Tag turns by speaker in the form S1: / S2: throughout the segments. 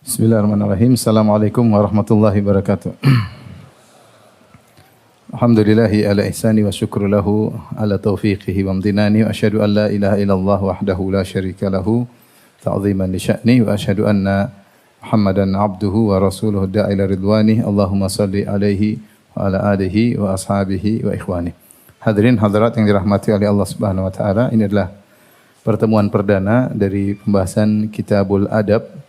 S1: Bismillahirrahmanirrahim. Assalamualaikum warahmatullahi wabarakatuh. Alhamdulillahi ala ihsani wa syukru lahu ala taufiqihi wa amtinani wa asyhadu an la ilaha illallah wahdahu la syarika lahu ta'ziman li sya'ni wa asyhadu anna Muhammadan abduhu wa rasuluhu da'ila ridwani. Allahumma salli alaihi wa ala alihi wa ashabihi wa ikhwani. Hadirin hadirat yang dirahmati oleh Allah Subhanahu wa taala, ini adalah pertemuan perdana dari pembahasan Kitabul Adab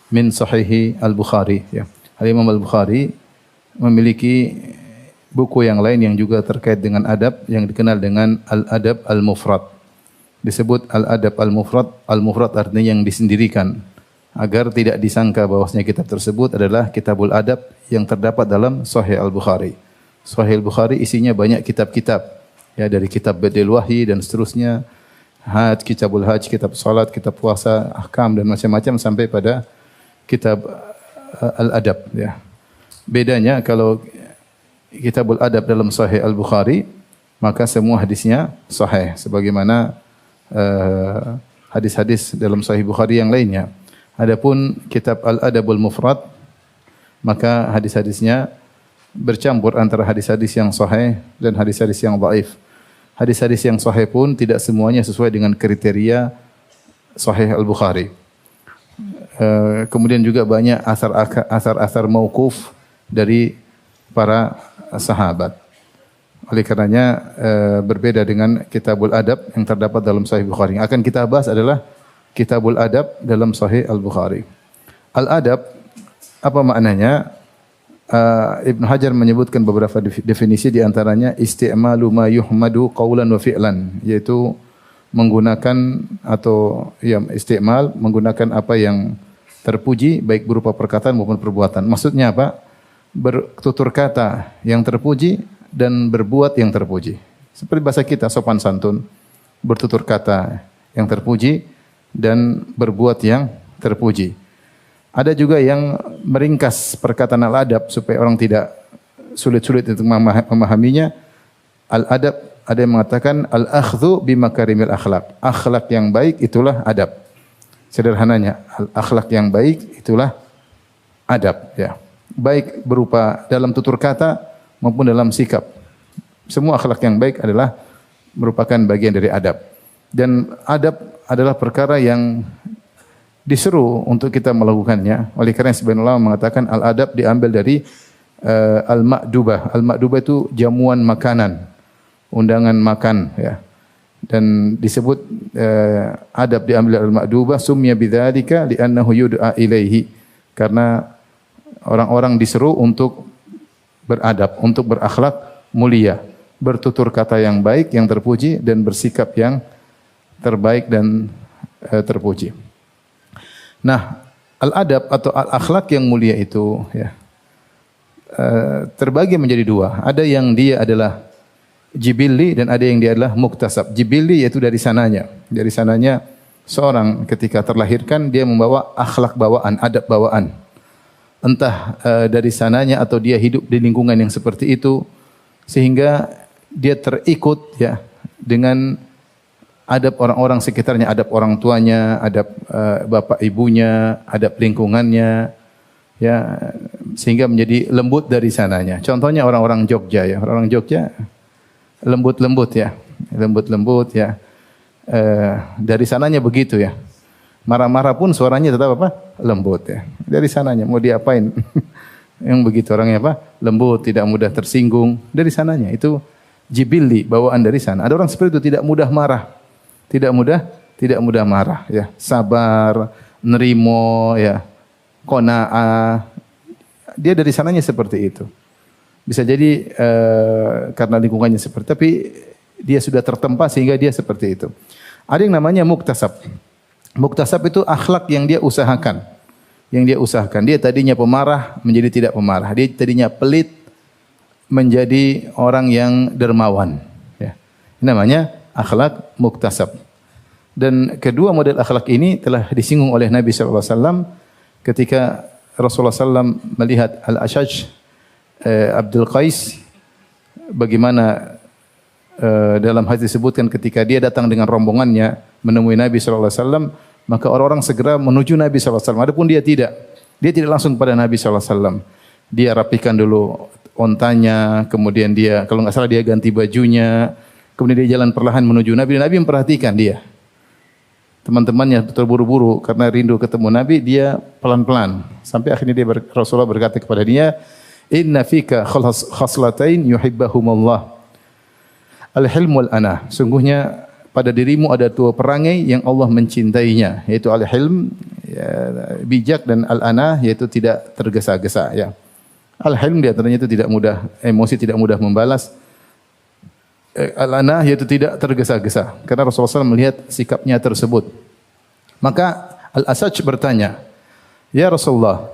S1: min Sahihi Al-Bukhari. Ya. Al-Imam Al-Bukhari memiliki buku yang lain yang juga terkait dengan adab yang dikenal dengan Al-Adab Al-Mufrad. Disebut Al-Adab Al-Mufrad. Al-Mufrad artinya yang disendirikan, agar tidak disangka bahwasanya kitab tersebut adalah Kitabul Adab yang terdapat dalam Sahih Al-Bukhari. Sahih Al-Bukhari isinya banyak kitab-kitab, ya, dari kitab Badil Wahyi dan seterusnya, Kitabul Hajj, kitab salat, kitab puasa, ahkam dan macam-macam sampai pada kitab Al-Adab, ya. Bedanya kalau Kitabul Adab dalam Sahih Al-Bukhari, maka semua hadisnya sahih sebagaimana hadis-hadis dalam Sahih Bukhari yang lainnya. Adapun kitab Al-Adabul Mufrad, maka hadis-hadisnya bercampur antara hadis-hadis yang sahih dan hadis-hadis yang dhaif. Hadis-hadis yang sahih pun tidak semuanya sesuai dengan kriteria Sahih Al-Bukhari. Kemudian juga banyak asar-asar mauquf dari para sahabat. Oleh karenanya berbeda dengan Kitabul Adab yang terdapat dalam Sahih Bukhari. Yang akan kita bahas adalah Kitabul Adab dalam Sahih Al-Bukhari. Al-Adab, apa maknanya? Ibn Hajar menyebutkan beberapa definisi, di antaranya isti'malu ma yuhmadu qawlan wa fi'lan, yaitu menggunakan atau ya isti'mal, menggunakan apa yang terpuji baik berupa perkataan maupun perbuatan. Maksudnya apa? Bertutur kata yang terpuji dan berbuat yang terpuji. Seperti bahasa kita sopan santun, bertutur kata yang terpuji dan berbuat yang terpuji. Ada juga yang meringkas perkataan al-adab supaya orang tidak sulit-sulit untuk memahaminya. Al-adab, ada yang mengatakan al-akhdhu bimakarimil akhlak. Akhlak yang baik itulah adab. Sederhananya, akhlak yang baik itulah adab, ya. Baik berupa dalam tutur kata maupun dalam sikap. Semua akhlak yang baik adalah merupakan bagian dari adab. Dan adab adalah perkara yang diseru untuk kita melakukannya. Oleh karena sebagian ulama mengatakan al-adab diambil dari al-ma'dubah. Al-ma'dubah itu jamuan makanan, undangan makan, ya. Dan disebut adab diambil dari al-ma'dubah, sumya bidzalika li'annahu yud'a ilaihi, karena orang-orang diseru untuk beradab, untuk berakhlak mulia, bertutur kata yang baik, yang terpuji, dan bersikap yang terbaik dan terpuji. Nah, al-adab atau al-akhlak yang mulia itu, ya, terbagi menjadi dua. Ada yang dia adalah jibilli dan ada yang dia adalah muktasab. Jibilli yaitu dari sananya. Dari sananya seorang ketika terlahirkan dia membawa akhlak bawaan, adab bawaan. Entah dari sananya atau dia hidup di lingkungan yang seperti itu sehingga dia terikut, ya, dengan adab orang-orang sekitarnya, adab orang tuanya, adab bapak ibunya, adab lingkungannya, ya, sehingga menjadi lembut dari sananya. Contohnya orang-orang Jogja, ya, orang-orang Jogja lembut-lembut, ya, lembut-lembut, ya, dari sananya begitu, ya. Marah-marah pun suaranya tetap apa? Lembut, ya. Dari sananya mau diapain? Yang begitu orangnya apa? Lembut, tidak mudah tersinggung. Dari sananya itu jibilli, bawaan dari sana. Ada orang seperti itu, tidak mudah marah. Tidak mudah marah, ya. Sabar, nerimo, ya. Qanaah. Dia dari sananya seperti itu. Bisa jadi karena lingkungannya seperti, tapi dia sudah tertempa sehingga dia seperti itu. Ada yang namanya muktasab. Muktasab itu akhlak yang dia usahakan. Yang dia usahakan. Dia tadinya pemarah menjadi tidak pemarah. Dia tadinya pelit menjadi orang yang dermawan, ya. Ini namanya akhlak muktasab. Dan kedua model akhlak ini telah disinggung oleh Nabi SAW ketika Rasulullah SAW melihat Al-Ashaj Abdul Qais, bagaimana dalam hadis disebutkan ketika dia datang dengan rombongannya menemui Nabi SAW, maka orang-orang segera menuju Nabi SAW. Adapun dia tidak. Dia tidak langsung kepada Nabi SAW. Dia rapikan dulu ontanya, kemudian dia, kalau nggak salah dia ganti bajunya, kemudian dia jalan perlahan menuju Nabi. Nabi memperhatikan dia. Teman-temannya terburu-buru karena rindu ketemu Nabi, dia pelan-pelan. Sampai akhirnya Rasulullah berkata kepada dia, Inna fika khaslatain yuhibbahumullah. Al-hilm wal ana. Sungguhnya pada dirimu ada dua perangai yang Allah mencintainya, yaitu al-hilm, ya, bijak, dan al-ana, yaitu tidak tergesa-gesa. Ya. Al-hilm di antaranya itu tidak mudah emosi, tidak mudah membalas. Al-ana yaitu tidak tergesa-gesa. Karena Rasulullah SAW melihat sikapnya tersebut. Maka Al-Asaj bertanya, Ya Rasulullah,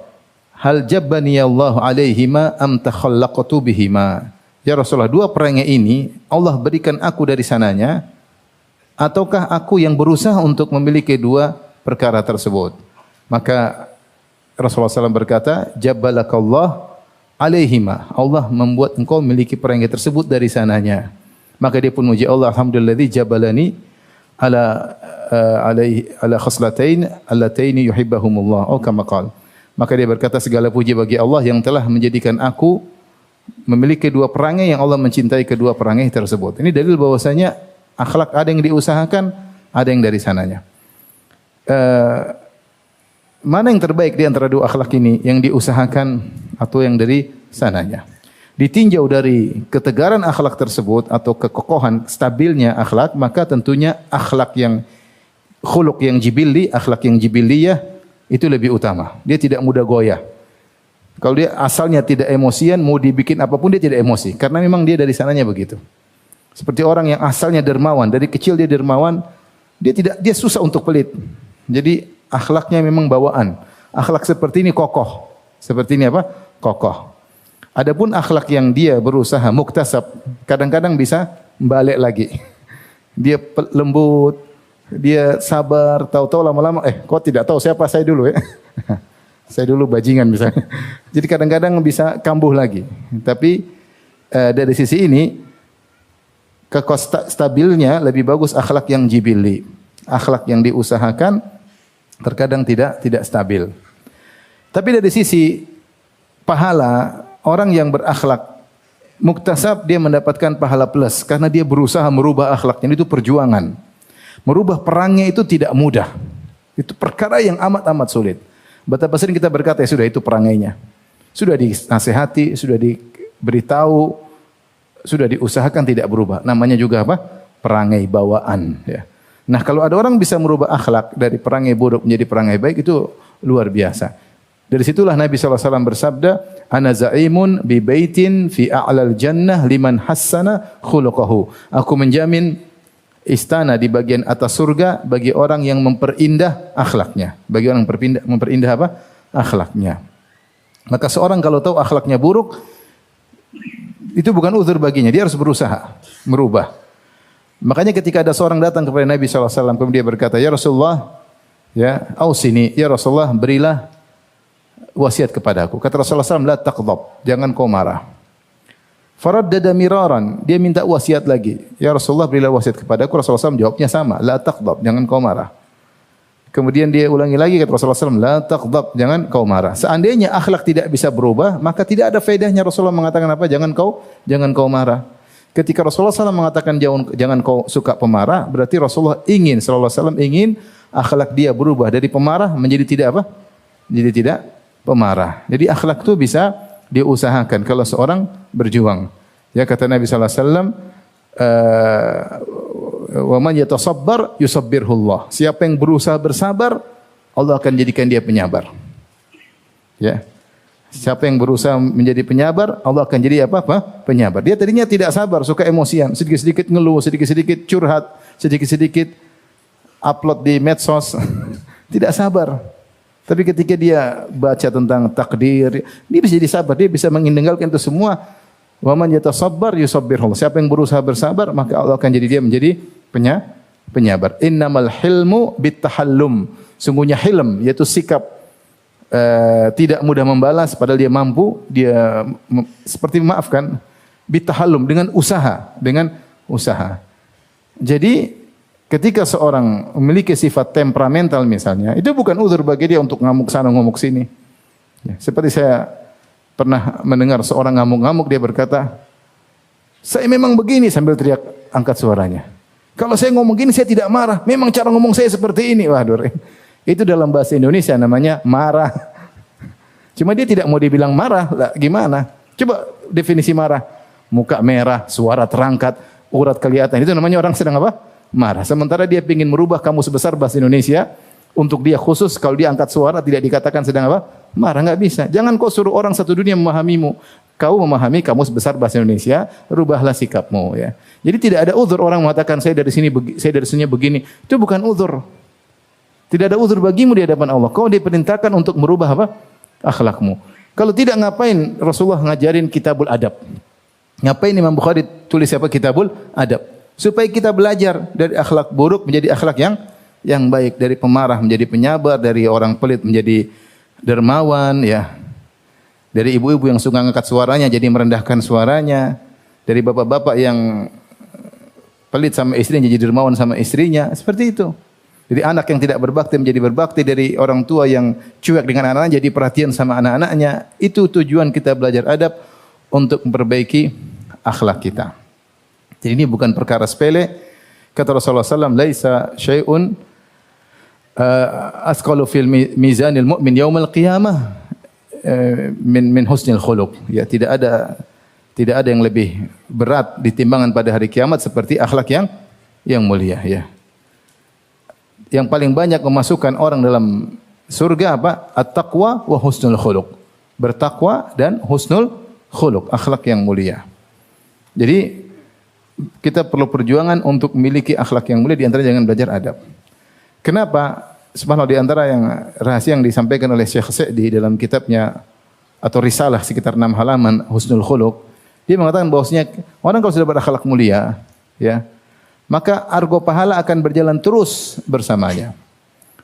S1: hal jabbani Allah alaihima am takhallaqtu bihima? Ya Rasulullah, dua perangai ini Allah berikan aku dari sananya, ataukah aku yang berusaha untuk memiliki dua perkara tersebut? Maka Rasulullah SAW berkata, Jabbalakallah alaihima. Allah membuat engkau memiliki perangai tersebut dari sananya. Maka dia pun muji Allah, alhamdulilladzi jabalani ala khaslatain allataini yuhibbahumullah. Oh kama qala. Maka dia berkata, segala puji bagi Allah yang telah menjadikan aku memiliki dua perangai yang Allah mencintai kedua perangai tersebut. Ini dalil bahwasanya akhlak ada yang diusahakan, ada yang dari sananya. Mana yang terbaik di antara dua akhlak ini, yang diusahakan atau yang dari sananya? Ditinjau dari ketegaran akhlak tersebut atau kekokohan, stabilnya akhlak, maka tentunya akhlak yang khuluq yang jibilli, akhlak yang jibiliyah itu lebih utama. Dia tidak mudah goyah. Kalau dia asalnya tidak emosian, mau dibikin apapun dia tidak emosi, karena memang dia dari sananya begitu. Seperti orang yang asalnya dermawan, dari kecil dia dermawan, dia susah untuk pelit. Jadi akhlaknya memang bawaan. Akhlak seperti ini kokoh. Seperti ini apa? Kokoh. Adapun akhlak yang dia berusaha muktasab, kadang-kadang bisa balik lagi. Dia lembut, dia sabar, tahu-tahu lama-lama, kau tidak tahu siapa saya dulu ya. Saya dulu bajingan misalnya. Jadi kadang-kadang bisa kambuh lagi. Tapi dari sisi ini, stabilnya lebih bagus akhlak yang jibili. Akhlak yang diusahakan terkadang tidak stabil. Tapi dari sisi pahala, orang yang berakhlak muktasab dia mendapatkan pahala plus karena dia berusaha merubah akhlaknya. Itu perjuangan. Merubah perangai itu tidak mudah. Itu perkara yang amat-amat sulit. Betapa sering kita berkata, ya sudah itu perangainya. Sudah dinasihati, sudah diberitahu, sudah diusahakan tidak berubah. Namanya juga apa? Perangai bawaan. Ya. Nah kalau ada orang bisa merubah akhlak dari perangai buruk menjadi perangai baik, itu luar biasa. Dari situlah Nabi SAW bersabda, Ana za'imun bi baitin fi a'lal jannah liman hassana khuluqahu. Aku menjamin istana di bagian atas surga bagi orang yang memperindah akhlaknya. Bagi orang yang memperindah apa? Akhlaknya. Maka seorang kalau tahu akhlaknya buruk, itu bukan uzur baginya. Dia harus berusaha merubah. Makanya ketika ada seorang datang kepada Nabi SAW, kemudian dia berkata, Ya Rasulullah, ya, ausini, ya Rasulullah, berilah wasiat kepadaku. Kata Rasulullah SAW, la taqdab, jangan kau marah. Faraddada miraran, dia minta wasiat lagi. Ya Rasulullah, berilah wasiat kepadaku. Rasulullah SAW jawabnya sama, la taqdab, jangan kau marah. Kemudian dia ulangi lagi, kata Rasulullah SAW, la taqdab, jangan kau marah. Seandainya akhlak tidak bisa berubah, maka tidak ada faedahnya Rasulullah mengatakan apa? Jangan kau marah. Ketika Rasulullah SAW mengatakan jangan kau suka pemarah, berarti Rasulullah ingin, sallallahu alaihi wasallam ingin akhlak dia berubah dari pemarah menjadi tidak apa? Jadi tidak pemarah. Jadi akhlak itu bisa diusahakan kalau seorang berjuang. Ya kata Nabi sallallahu alaihi wasallam, wa man yatasabbar yusabbirhullah. Siapa yang berusaha bersabar, Allah akan jadikan dia penyabar. Ya. Siapa yang berusaha menjadi penyabar, Allah akan jadi apa? Penyabar. Dia tadinya tidak sabar, suka emosian, sedikit-sedikit ngeluh, sedikit-sedikit curhat, sedikit-sedikit upload di medsos. Tidak sabar. Tapi ketika dia baca tentang takdir, dia bisa jadi sabar, dia bisa meninggalkan itu semua. Wa man yatasabbar yusabbirhullah. Siapa yang berusaha bersabar, maka Allah akan jadi dia menjadi penyabar. Innamal hilmu bittahallum. Sungguhnya hilm yaitu sikap tidak mudah membalas padahal dia mampu, dia seperti memaafkan, bitahallum dengan usaha. Jadi ketika seorang memiliki sifat temperamental misalnya, itu bukan uzur bagi dia untuk ngamuk sana ngamuk sini. Ya, seperti saya pernah mendengar seorang ngamuk-ngamuk, dia berkata, saya memang begini sambil teriak angkat suaranya. Kalau saya ngomong gini saya tidak marah. Memang cara ngomong saya seperti ini. Waduh, itu dalam bahasa Indonesia namanya marah. Cuma dia tidak mau dibilang marah. Lah, gimana? Coba definisi marah. Muka merah, suara terangkat, urat kelihatan. Itu namanya orang sedang apa? Marah. Sementara dia ingin merubah kamus besar bahasa Indonesia. Untuk dia khusus, kalau dia angkat suara tidak dikatakan sedang apa? Marah, nggak bisa. Jangan kau suruh orang satu dunia memahamimu. Kau memahami kamus besar bahasa Indonesia, rubahlah sikapmu. Ya. Jadi tidak ada uzur orang mengatakan saya dari sini begini. Itu bukan uzur. Tidak ada uzur bagimu di hadapan Allah. Kau diperintahkan untuk merubah apa? Akhlakmu. Kalau tidak, ngapain Rasulullah ngajarin kitabul adab? Ngapain Imam Bukhari tulis apa? Kitabul adab. Supaya kita belajar dari akhlak buruk menjadi akhlak yang baik, dari pemarah menjadi penyabar, dari orang pelit menjadi dermawan, ya. Dari ibu-ibu yang suka ngangkat suaranya jadi merendahkan suaranya, dari bapak-bapak yang pelit sama istrinya jadi dermawan sama istrinya, seperti itu. Jadi anak yang tidak berbakti menjadi berbakti, dari orang tua yang cuek dengan anak-anaknya jadi perhatian sama anak-anaknya. Itu tujuan kita belajar adab, untuk memperbaiki akhlak kita. Jadi ini bukan perkara sepele. Kata Rasulullah SAW, laisa syai'un asqalu fil mizanil mu'min yaumal qiyamah min husnil khuluq. Ya, tidak ada yang lebih berat di timbangan pada hari kiamat seperti akhlak yang mulia, ya. Yang paling banyak memasukkan orang dalam surga apa? At-taqwa wa husnul khuluq. Bertakwa dan husnul khuluq, akhlak yang mulia. Jadi kita perlu perjuangan untuk memiliki akhlak yang mulia, di antara jangan belajar adab. Kenapa? Subhanallah, di antara yang rahasia yang disampaikan oleh Syekh Sa'di dalam kitabnya atau risalah sekitar 6 halaman Husnul Khuluq, dia mengatakan bahwasanya orang kalau sudah berakhlak mulia, ya, maka argo pahala akan berjalan terus bersamanya.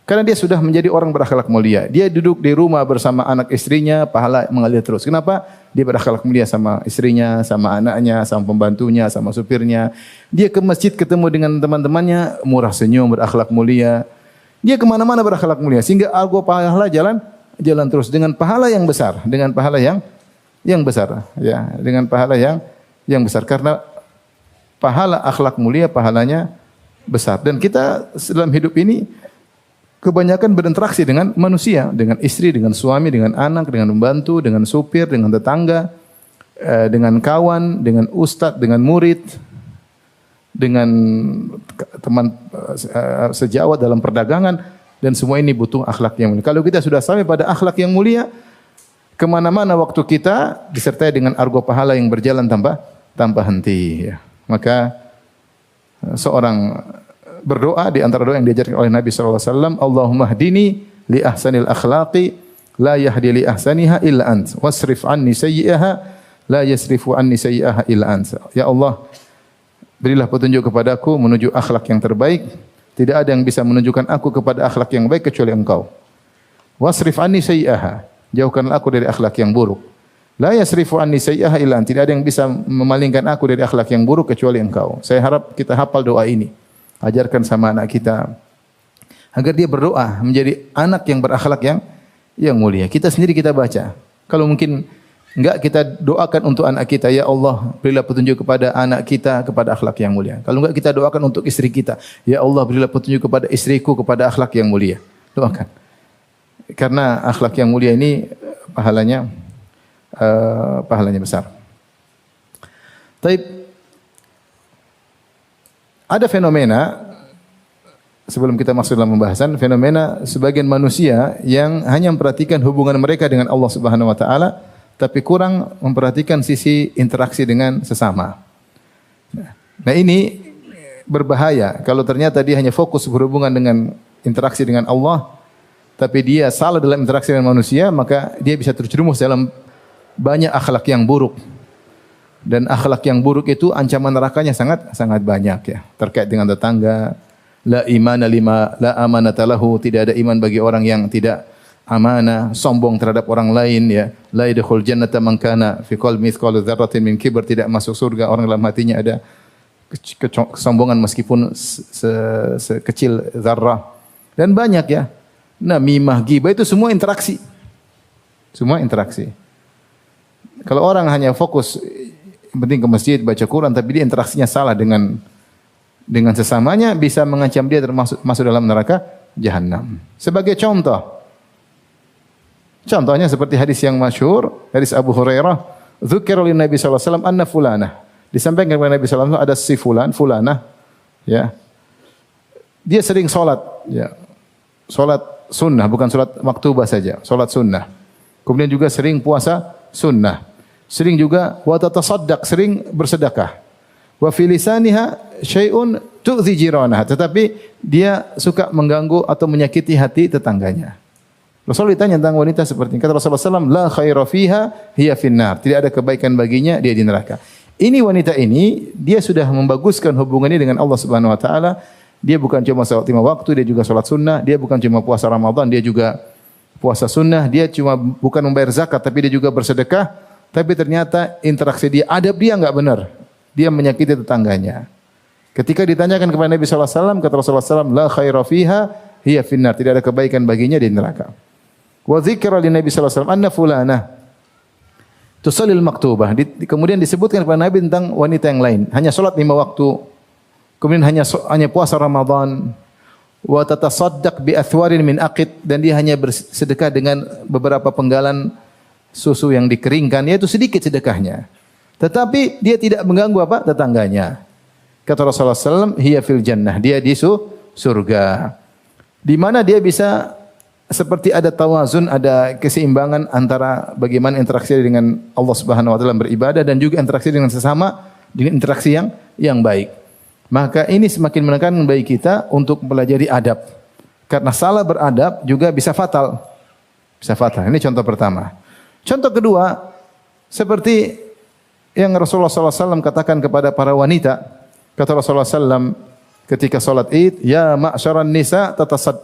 S1: Karena dia sudah menjadi orang berakhlak mulia. Dia duduk di rumah bersama anak istrinya, pahala mengalir terus. Kenapa? Dia berakhlak mulia sama istrinya, sama anaknya, sama pembantunya, sama supirnya. Dia ke masjid ketemu dengan teman-temannya, murah senyum, berakhlak mulia. Dia kemana-mana berakhlak mulia, sehingga argo pahala jalan terus dengan pahala yang besar, dengan pahala yang besar, ya, dengan pahala yang besar, karena pahala akhlak mulia pahalanya besar. Dan kita dalam hidup ini kebanyakan berinteraksi dengan manusia, dengan istri, dengan suami, dengan anak, dengan pembantu, dengan supir, dengan tetangga, dengan kawan, dengan ustadz, dengan murid, dengan teman sejawat dalam perdagangan, dan semua ini butuh akhlak yang mulia. Kalau kita sudah sampai pada akhlak yang mulia, kemana-mana waktu kita disertai dengan argo pahala yang berjalan tanpa henti. Ya. Maka seorang berdoa, di antara doa yang diajarkan oleh Nabi SAW, Allahumma hdini li ahsanil akhlaqi la yahdi li ahsaniha illa ant wasrif anni sayyi'aha la yasrifu anni sayyi'aha illa ant. Ya Allah, berilah petunjuk kepadaku menuju akhlak yang terbaik. Tidak ada yang bisa menunjukkan aku kepada akhlak yang baik kecuali Engkau. Wasrif anni sayyi'aha, jauhkanlah aku dari akhlak yang buruk. La yasrifu anni sayyi'aha illa ant. Tidak ada yang bisa memalingkan aku dari akhlak yang buruk kecuali Engkau. Saya harap kita hafal doa ini. Ajarkan sama anak kita agar dia berdoa menjadi anak yang berakhlak yang mulia. Kita sendiri kita baca. Kalau mungkin enggak, kita doakan untuk anak kita, ya Allah, berilah petunjuk kepada anak kita kepada akhlak yang mulia. Kalau enggak, kita doakan untuk istri kita, ya Allah, berilah petunjuk kepada istriku kepada akhlak yang mulia. Doakan. Karena akhlak yang mulia ini pahalanya besar. Taib. Ada fenomena, sebelum kita masuk dalam pembahasan, fenomena sebagian manusia yang hanya memperhatikan hubungan mereka dengan Allah Subhanahu wa taala, tapi kurang memperhatikan sisi interaksi dengan sesama. Nah, ini berbahaya kalau ternyata dia hanya fokus berhubungan dengan interaksi dengan Allah, tapi dia salah dalam interaksi dengan manusia, maka dia bisa terjerumus dalam banyak akhlak yang buruk. Dan akhlak yang buruk itu ancaman nerakanya sangat banyak, ya. Terkait dengan tetangga, la imana lima la amanata lahu, tidak ada iman bagi orang yang tidak amanah, sombong terhadap orang lain, ya. La yadkhul jannata man kana fi qalbi mithqalu dzarratin min kibr, tidak masuk surga orang dalam hatinya ada kesombongan meskipun sekecil zarrah. Dan banyak, ya. Namimah, ghibah, itu semua interaksi. Semua interaksi. Kalau orang hanya fokus yang penting ke masjid, baca Quran, tapi dia interaksinya salah dengan sesamanya, bisa mengancam dia masuk dalam neraka jahanam. Sebagai contohnya seperti hadis yang masyhur, hadis Abu Hurairah, dzukira lin Nabi sallallahu alaihi wasallam anna fulanah. Disampaikan kepada Nabi sallallahu alaihi wasallam ada si fulanah, ya. Dia sering salat, ya. Salat sunnah, bukan salat maktubah saja, salat sunnah. Kemudian juga sering puasa sunnah. Sering juga wa tatasaddaq, sering bersedekah. Wa fi lisaniha syai'un tu'dhi jiranaha, tetapi dia suka mengganggu atau menyakiti hati tetangganya. Rasul ditanya tentang wanita seperti ini. Kata Rasulullah SAW, la khaira fiha hiya finnar. Tidak ada kebaikan baginya, dia di neraka. Ini wanita ini, dia sudah membaguskan hubungannya dengan Allah Subhanahu Wa Taala. Dia bukan cuma salat 5 waktu, dia juga salat sunnah. Dia bukan cuma puasa Ramadan, dia juga puasa sunnah. Dia cuma bukan membayar zakat, tapi dia juga bersedekah. Tapi ternyata interaksi dia, adab dia enggak benar. Dia menyakiti tetangganya. Ketika ditanyakan kepada Nabi SAW, kata Rasulullah SAW, la khaira fiha hiya finnar. Tidak ada kebaikan baginya di neraka. Wa dzikra li Nabi sallallahu alaihi wasallam anna fulanah tusallil maktubah. Kemudian disebutkan kepada Nabi tentang wanita yang lain, hanya salat 5 waktu. Kemudian hanya puasa Ramadan. Wa tatasaddaq bi athwarin min aqid, dan dia hanya bersedekah dengan beberapa penggalan susu yang dikeringkan, yaitu sedikit sedekahnya. Tetapi dia tidak mengganggu tetangganya. Kata Rasulullah SAW, hiya fil jannah, dia di surga. Di mana dia bisa seperti ada tawazun, ada keseimbangan antara bagaimana interaksi dengan Allah Subhanahu wa taala beribadah dan juga interaksi dengan sesama dengan interaksi yang baik. Maka ini semakin menekankan bagi kita untuk mempelajari adab. Karena salah beradab juga bisa fatal. Bisa fatal. Ini contoh pertama. Contoh kedua, seperti yang Rasulullah SAW katakan kepada para wanita. Kata Rasulullah SAW ketika salat Id, ya ma'syaran nisa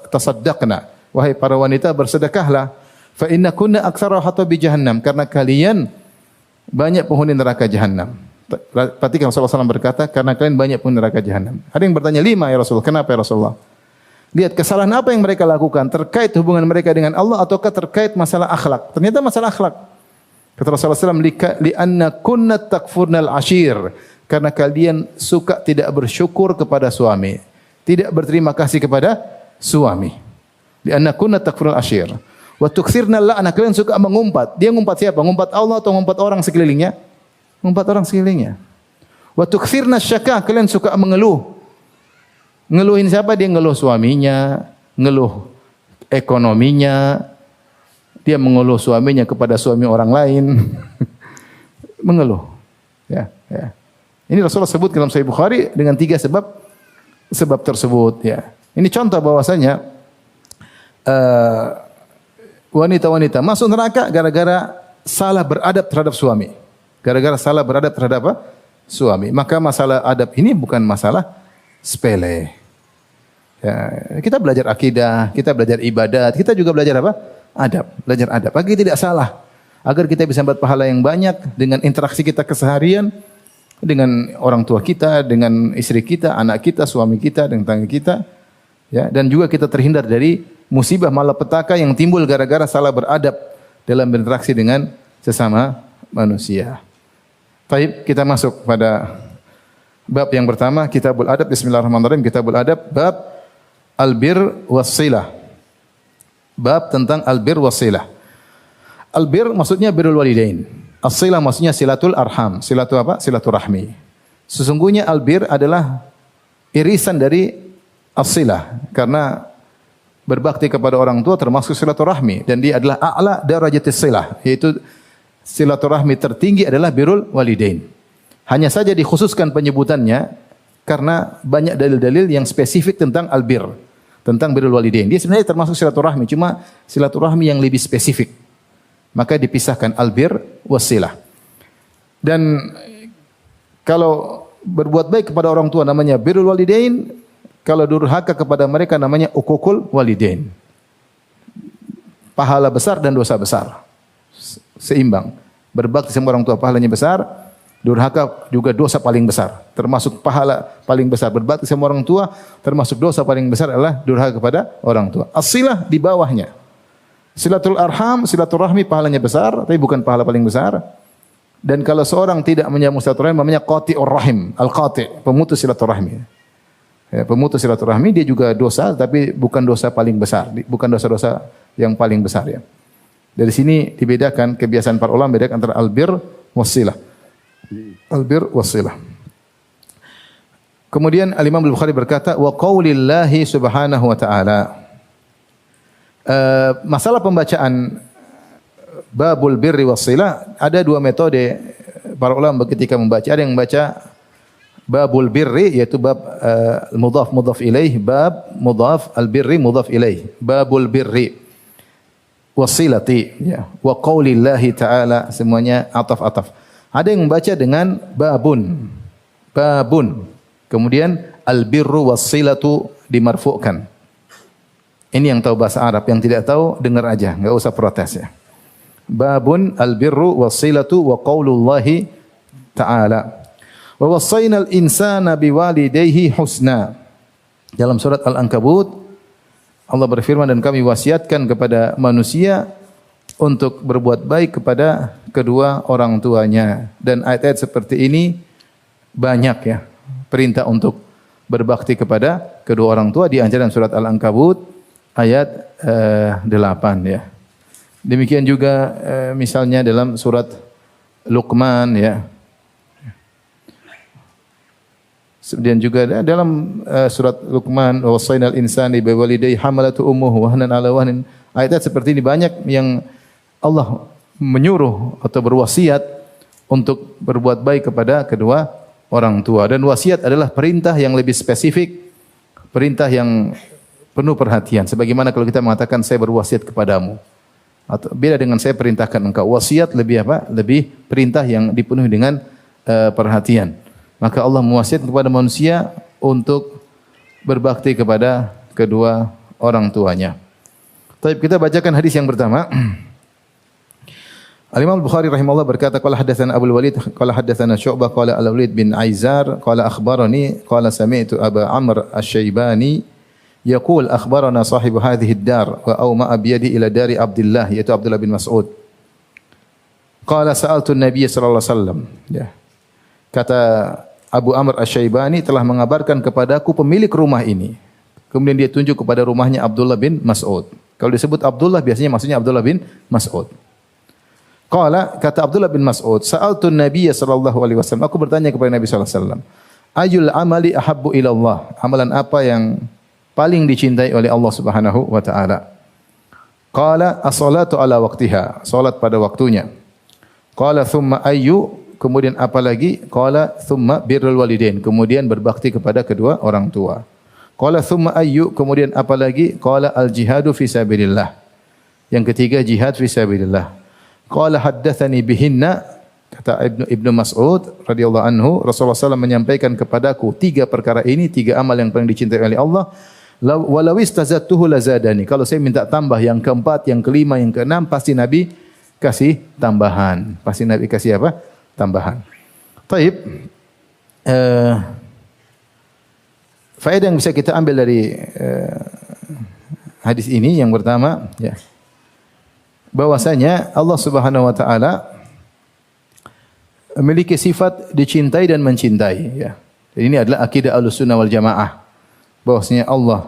S1: tasaddaqna. Wahai para wanita, bersedekahlah. Fa inna kunna aktsara hatabi jahannam, karena kalian banyak penghuni neraka jahannam. Perhatikan Rasulullah SAW berkata, karena kalian banyak penghuni neraka jahannam. Ada yang bertanya, 5 ya Rasul. Kenapa ya Rasulullah? Lihat kesalahan apa yang mereka lakukan, terkait hubungan mereka dengan Allah ataukah terkait masalah akhlak. Ternyata masalah akhlak. Kata Rasulullah SAW, li'anna kunna takfurnal ashir. Karena kalian suka tidak bersyukur kepada suami, tidak berterima kasih kepada suami. Li'anna kunna takfurnal ashir. Wa tukthirna la'na, kalian suka mengumpat. Dia ngumpat siapa? Ngumpat Allah atau ngumpat orang sekelilingnya? Ngumpat orang sekelilingnya. Wa tukthirna syaka, kalian suka mengeluh. Ngeluhin siapa? Dia ngeluh suaminya, ngeluh ekonominya, dia mengeluh suaminya kepada suami orang lain. Mengeluh. Ya. Ini Rasulullah sebut dalam Sahih Bukhari dengan 3 sebab tersebut. Ya. Ini contoh bahwasanya wanita-wanita masuk neraka gara-gara salah beradab terhadap suami. Gara-gara salah beradab terhadap suami. Maka masalah adab ini bukan masalah sepele. Ya, kita belajar akidah, kita belajar ibadat, kita juga belajar adab, belajar adab. Agar tidak salah, agar kita bisa dapat pahala yang banyak dengan interaksi kita keseharian dengan orang tua kita, dengan istri kita, anak kita, suami kita, dengan tetangga kita, ya, dan juga kita terhindar dari musibah malapetaka yang timbul gara-gara salah beradab dalam berinteraksi dengan sesama manusia. Baik, kita masuk pada bab yang pertama, Kitabul Adab. Bismillahirrahmanirrahim. Kitabul Adab, bab Al-Bir was-silah. Bab tentang al-bir was-silah. Al-bir maksudnya birrul walidain. As-silah maksudnya silatul arham. Silaturahmi. Sesungguhnya al-bir adalah irisan dari as-silah, karena berbakti kepada orang tua termasuk silaturahmi, dan dia adalah a'la darajatis silah, yaitu silaturahmi tertinggi adalah birrul walidain. Hanya saja dikhususkan penyebutannya karena banyak dalil-dalil yang spesifik tentang al-bir, tentang birrul walidain. Dia sebenarnya termasuk silaturahmi, cuma silaturahmi yang lebih spesifik. Maka dipisahkan al-bir was-silah. Dan kalau berbuat baik kepada orang tua namanya birrul walidain, kalau durhaka kepada mereka namanya uququl walidain. Pahala besar dan dosa besar. Seimbang. Berbakti sama orang tua pahalanya besar, durhaka juga dosa paling besar, termasuk pahala paling besar. Berbakti sama orang tua termasuk dosa paling besar adalah durhaka kepada orang tua. As-silah di bawahnya. Silatul arham, silaturahmi pahalanya besar, tapi bukan pahala paling besar. Dan kalau seorang tidak menyambung silaturahmi namanya qati'ur rahim, al-qati', pemutus silaturahmi. Ya, pemutus silaturahmi dia juga dosa tapi bukan dosa paling besar, bukan dosa-dosa yang paling besar ya. Dari sini dibedakan kebiasaan para ulama bedakan antara albir wasilah. Albir wasilah. Kemudian Al-Imam Al-Bukhari berkata wa qaulillahi subhanahu wa ta'ala. Masalah pembacaan babul birri wasilah ada dua metode para ulama ketika membaca. Ada yang membaca babul birri yaitu bab mudhaf ilaih, bab mudhaf al-birri mudhaf ilaih, babul birri wasilati ya wa qaulillahi ta'ala, semuanya ataf-ataf. Ada yang membaca dengan babun, babun, kemudian al-birru wasilatu dimarfu'kan. Ini yang tahu bahasa Arab, yang tidak tahu dengar aja, enggak usah protes ya. Babun al-birru wasilatu wa qaulullahi ta'ala. Wa wassaynal insana biwalidayhi husna. Dalam surat Al-Ankabut Allah berfirman, dan kami wasiatkan kepada manusia untuk berbuat baik kepada kedua orang tuanya. Dan ayat-ayat seperti ini banyak ya. Perintah untuk berbakti kepada kedua orang tua di anjuran surat Al-Ankabut ayat 8 ya. Demikian juga misalnya dalam surat Luqman ya. Kemudian juga dalam surat Luqman wasainal insani biwalidayhi hamalatu ummuhu wahnan ala wahnin. Ayat seperti ini banyak yang Allah menyuruh atau berwasiat untuk berbuat baik kepada kedua orang tua, dan wasiat adalah perintah yang lebih spesifik, perintah yang penuh perhatian. Sebagaimana kalau kita mengatakan saya berwasiat kepadamu, atau beda dengan saya perintahkan engkau. Wasiat lebih apa? Lebih perintah yang dipenuhi dengan perhatian. Maka Allah mewasiat kepada manusia untuk berbakti kepada kedua orang tuanya. Baik, kita bacakan hadis yang pertama. Al-Imam Al-Bukhari rahimahullah berkata, qala hadatsana Abu Walid qala hadatsana Syu'bah qala Al-Walid bin Aizar qala akhbarani qala sami'tu Aba Amr Asy-Syaibani yaqul akhbarana sahibu hadhihi ad-dar wa awma'a bi yadi ila dari Abdullah yaitu Abdullah bin Mas'ud. Qala sa'altu an-nabiy sallallahu alaihi wasallam. Ya. Kata Abu Amr Asy-Syaibani telah mengabarkan kepadaku pemilik rumah ini. Kemudian dia tunjuk kepada rumahnya Abdullah bin Mas'ud. Kalau disebut Abdullah biasanya maksudnya Abdullah bin Mas'ud. Qala, kata Abdullah bin Mas'ud, sa'altu an-nabiy sallallahu alaihi wasallam. Aku bertanya kepada Nabi sallallahu alaihi wasallam, ayul amali ahabbu ila Allah? Amalan apa yang paling dicintai oleh Allah Subhanahu wa taala? Qala, as-salatu ala waqtiha, salat pada waktunya. Qala thumma ayyu, kemudian apa lagi? Qala thumma birrul walidain, kemudian berbakti kepada kedua orang tua. Qala thumma ayyu, kemudian apa lagi? Qala al-jihadu fi sabilillah. Yang ketiga jihad fi sabilillah. Qala haddatsani bihinna, kata Ibnu Mas'ud radhiyallahu anhu, Rasulullah SAW menyampaikan kepadaku tiga perkara ini, tiga amal yang paling dicintai oleh Allah. Walau istazattuhu lazadani. Kalau saya minta tambah yang keempat, yang kelima, yang keenam, pasti Nabi kasih tambahan. Pasti Nabi kasih apa? Tambahan. Taib. Faedah yang bisa kita ambil dari hadis ini yang pertama, ya, bahwasanya Allah Subhanahu wa taala memiliki sifat dicintai dan mencintai ya. Dan ini adalah akidah Ahlussunnah wal Jamaah. Bahwasanya Allah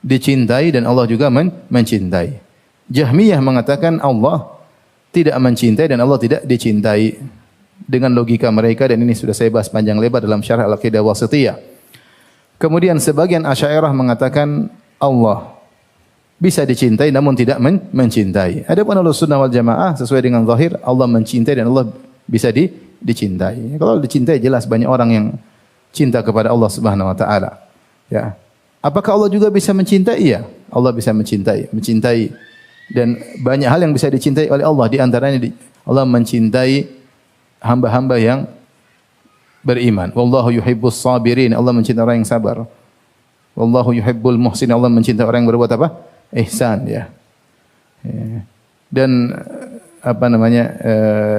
S1: dicintai dan Allah juga mencintai. Jahmiyah mengatakan Allah tidak mencintai dan Allah tidak dicintai dengan logika mereka, dan ini sudah saya bahas panjang lebar dalam syarah Al-Aqidah Wasithiyah. Kemudian sebagian Asy'ariyah mengatakan Allah bisa dicintai namun tidak mencintai. Adapun Ahlussunnah wal Jamaah sesuai dengan zahir Allah mencintai dan Allah bisa dicintai. Kalau dicintai jelas banyak orang yang cinta kepada Allah Subhanahu wa taala. Ya. Apakah Allah juga bisa mencintai? Iya, Allah bisa mencintai. Dan banyak hal yang bisa dicintai oleh Allah, di antaranya Allah mencintai hamba-hamba yang beriman. Wallahu yuhibbus sabirin. Allah mencintai orang yang sabar. Wallahu yuhibbul muhsin. Allah mencintai orang yang berbuat apa? Ihsan ya. Dan apa namanya?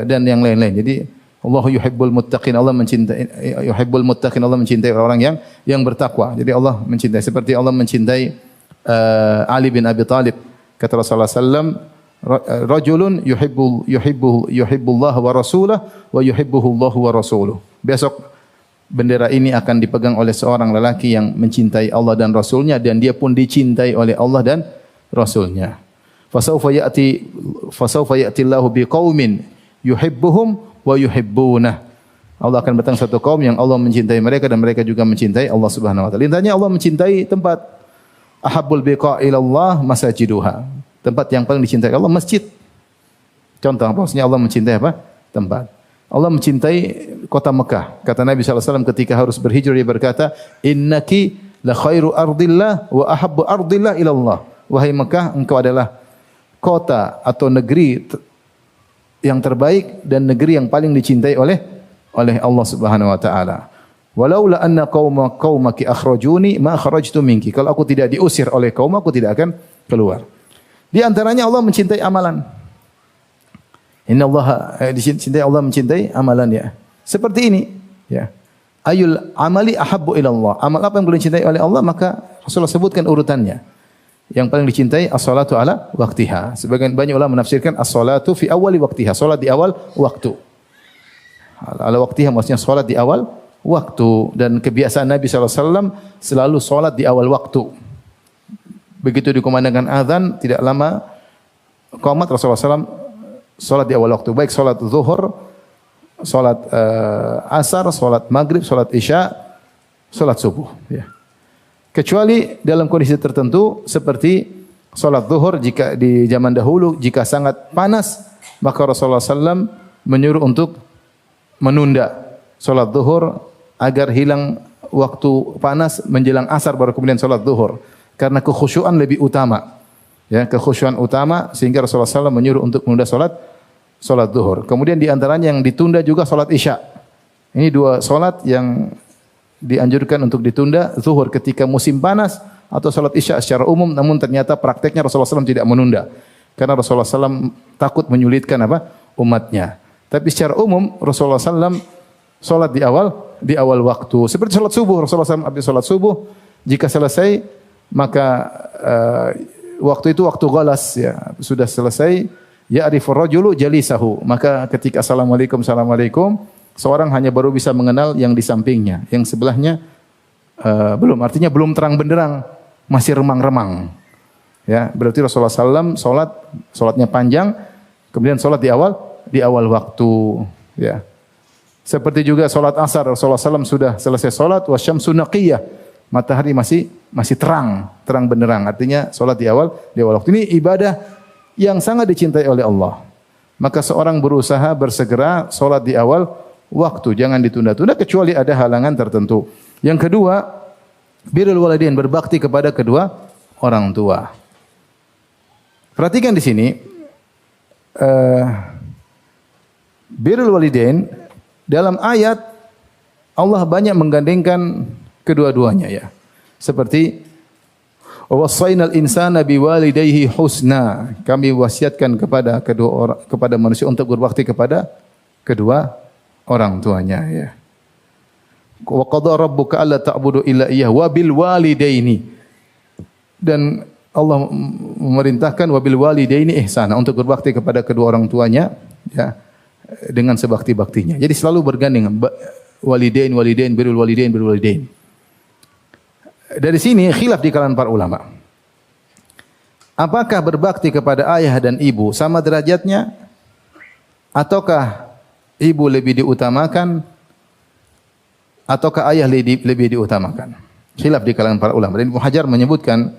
S1: Dan yang lain-lain. Jadi Allahu yuhibbul muttaqin. Allah mencintai yuhibbul muttaqin. Allah mencintai orang yang bertakwa. Jadi Allah mencintai seperti Allah mencintai Ali bin Abi Thalib. Kata Rasulullah sallallahu alaihi wasallam, Rajulun yuhibbullah wa rasulah wa yuhibbuhullahu wa rasuluh. Besok bendera ini akan dipegang oleh seorang lelaki yang mencintai Allah dan Rasulnya, dan dia pun dicintai oleh Allah dan Rasulnya. Fasawfa ya'ti Allahu biqaumin yuhibbuhum wa yuhibbunah. Allah akan datang satu kaum yang Allah mencintai mereka dan mereka juga mencintai Allah Subhanahu wa taala. Intinya Allah mencintai tempat ahabbul biqa ila Allah masajiduha. Tempat yang paling dicintai Allah masjid. Contoh maksudnya Allah mencintai apa? Tempat. Allah mencintai kota Mekah. Kata Nabi SAW ketika harus berhijrah, dia berkata, innaki la khairu ardillah wa ahabbu ardillah ilallah. Wahai Mekah, engkau adalah kota atau negeri yang terbaik dan negeri yang paling dicintai oleh Allah Subhanahu wa taala. Walaula anna qaumaki akhrajuni ma kharajtu minki. Kalau aku tidak diusir oleh kaum, aku tidak akan keluar. Di antaranya Allah mencintai amalan. Inna Allah dicintai, Allah mencintai amalan ya. Seperti ini ya. Ayul amali ahabbu ila Allah. Amal apa yang paling dicintai oleh Allah, maka Rasulullah sebutkan urutannya. Yang paling dicintai as-salatu ala waqtiha. Sebagian banyak ulama menafsirkan as-salatu fi awali waqtiha, salat di awal waktu. Ala waqtiha maksudnya salat di awal waktu, dan kebiasaan Nabi SAW selalu salat di awal waktu. Begitu dikumandangkan azan, tidak lama qamat Rasulullah SAW salat di awal waktu, baik salat zuhur, salat asar, salat maghrib, salat isya, salat subuh ya. Kecuali dalam kondisi tertentu seperti salat zuhur, jika di zaman dahulu jika sangat panas, maka Rasulullah SAW menyuruh untuk menunda salat zuhur agar hilang waktu panas menjelang asar baru kemudian salat zuhur, karena kekhusyuan lebih utama. Ya, kekhusyuan utama sehingga Rasulullah SAW menyuruh untuk menunda salat zuhur. Kemudian di antaranya yang ditunda juga salat isya. Ini dua salat yang dianjurkan untuk ditunda, zuhur ketika musim panas atau salat isya secara umum, namun ternyata prakteknya Rasulullah SAW tidak menunda. Karena Rasulullah SAW takut menyulitkan umatnya. Tapi secara umum Rasulullah SAW salat di awal waktu. Seperti salat subuh, Rasulullah SAW habis salat subuh, jika selesai maka waktu itu waktu ghalas ya, sudah selesai, ya'rifur rajulu jalisahu, maka ketika assalamualaikum seorang hanya baru bisa mengenal yang di sampingnya, yang sebelahnya belum, artinya belum terang benderang, masih remang-remang. Ya, berarti Rasulullah SAW salatnya panjang, kemudian salat di awal waktu. Ya, seperti juga salat asar, Rasulullah SAW sudah selesai salat, wasyamsu naqiyah, matahari masih terang benderang, artinya salat di awal waktu. Ini ibadah yang sangat dicintai oleh Allah. Maka seorang berusaha bersegera salat di awal waktu, jangan ditunda-tunda kecuali ada halangan tertentu. Yang kedua, birrul walidain, berbakti kepada kedua orang tua. Perhatikan di sini, birrul walidain dalam ayat Allah banyak menggandengkan kedua-duanya ya. Seperti wassaynal insana biwalidayhi husna. Kami wasiatkan kepada manusia untuk berbakti kepada kedua orang tuanya ya. Wa qadara rabbuka alla ta'budu illa iyyahu wa bil walidaini. Dan Allah memerintahkan wa bil walidaini ihsana, untuk berbakti kepada kedua orang tuanya ya, dengan sebakti-baktinya. Jadi selalu bergandeng walidain, birrul walidain. Dari sini khilaf di kalangan para ulama. Apakah berbakti kepada ayah dan ibu sama derajatnya, ataukah ibu lebih diutamakan, ataukah ayah lebih diutamakan? Khilaf di kalangan para ulama. Dan Ibnu Hajar menyebutkan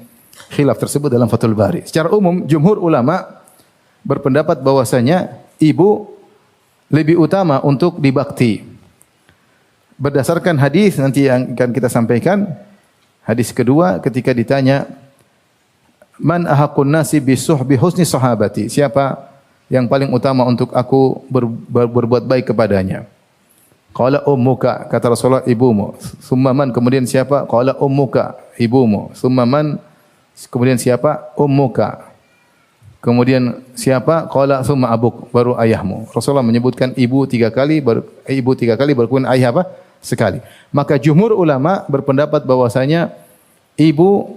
S1: khilaf tersebut dalam Fathul Bari. Secara umum jumhur ulama berpendapat bahwasanya ibu lebih utama untuk dibakti. Berdasarkan hadis nanti yang akan kita sampaikan. Hadis kedua ketika ditanya, man ahaqqun nasi bisuhbi husni sahabati, siapa yang paling utama untuk aku berbuat baik kepadanya? Qala ummuka, kata Rasulullah, ibumu. Summa man, kemudian siapa? Qala ummuka, ibumu. Summa man, kemudian siapa? Ummuka. Kemudian siapa? Qala summa abuk, baru ayahmu. Rasulullah menyebutkan ibu tiga kali, baru kemudian ayah apa? Sekali. Maka jumhur ulama berpendapat bahwasanya ibu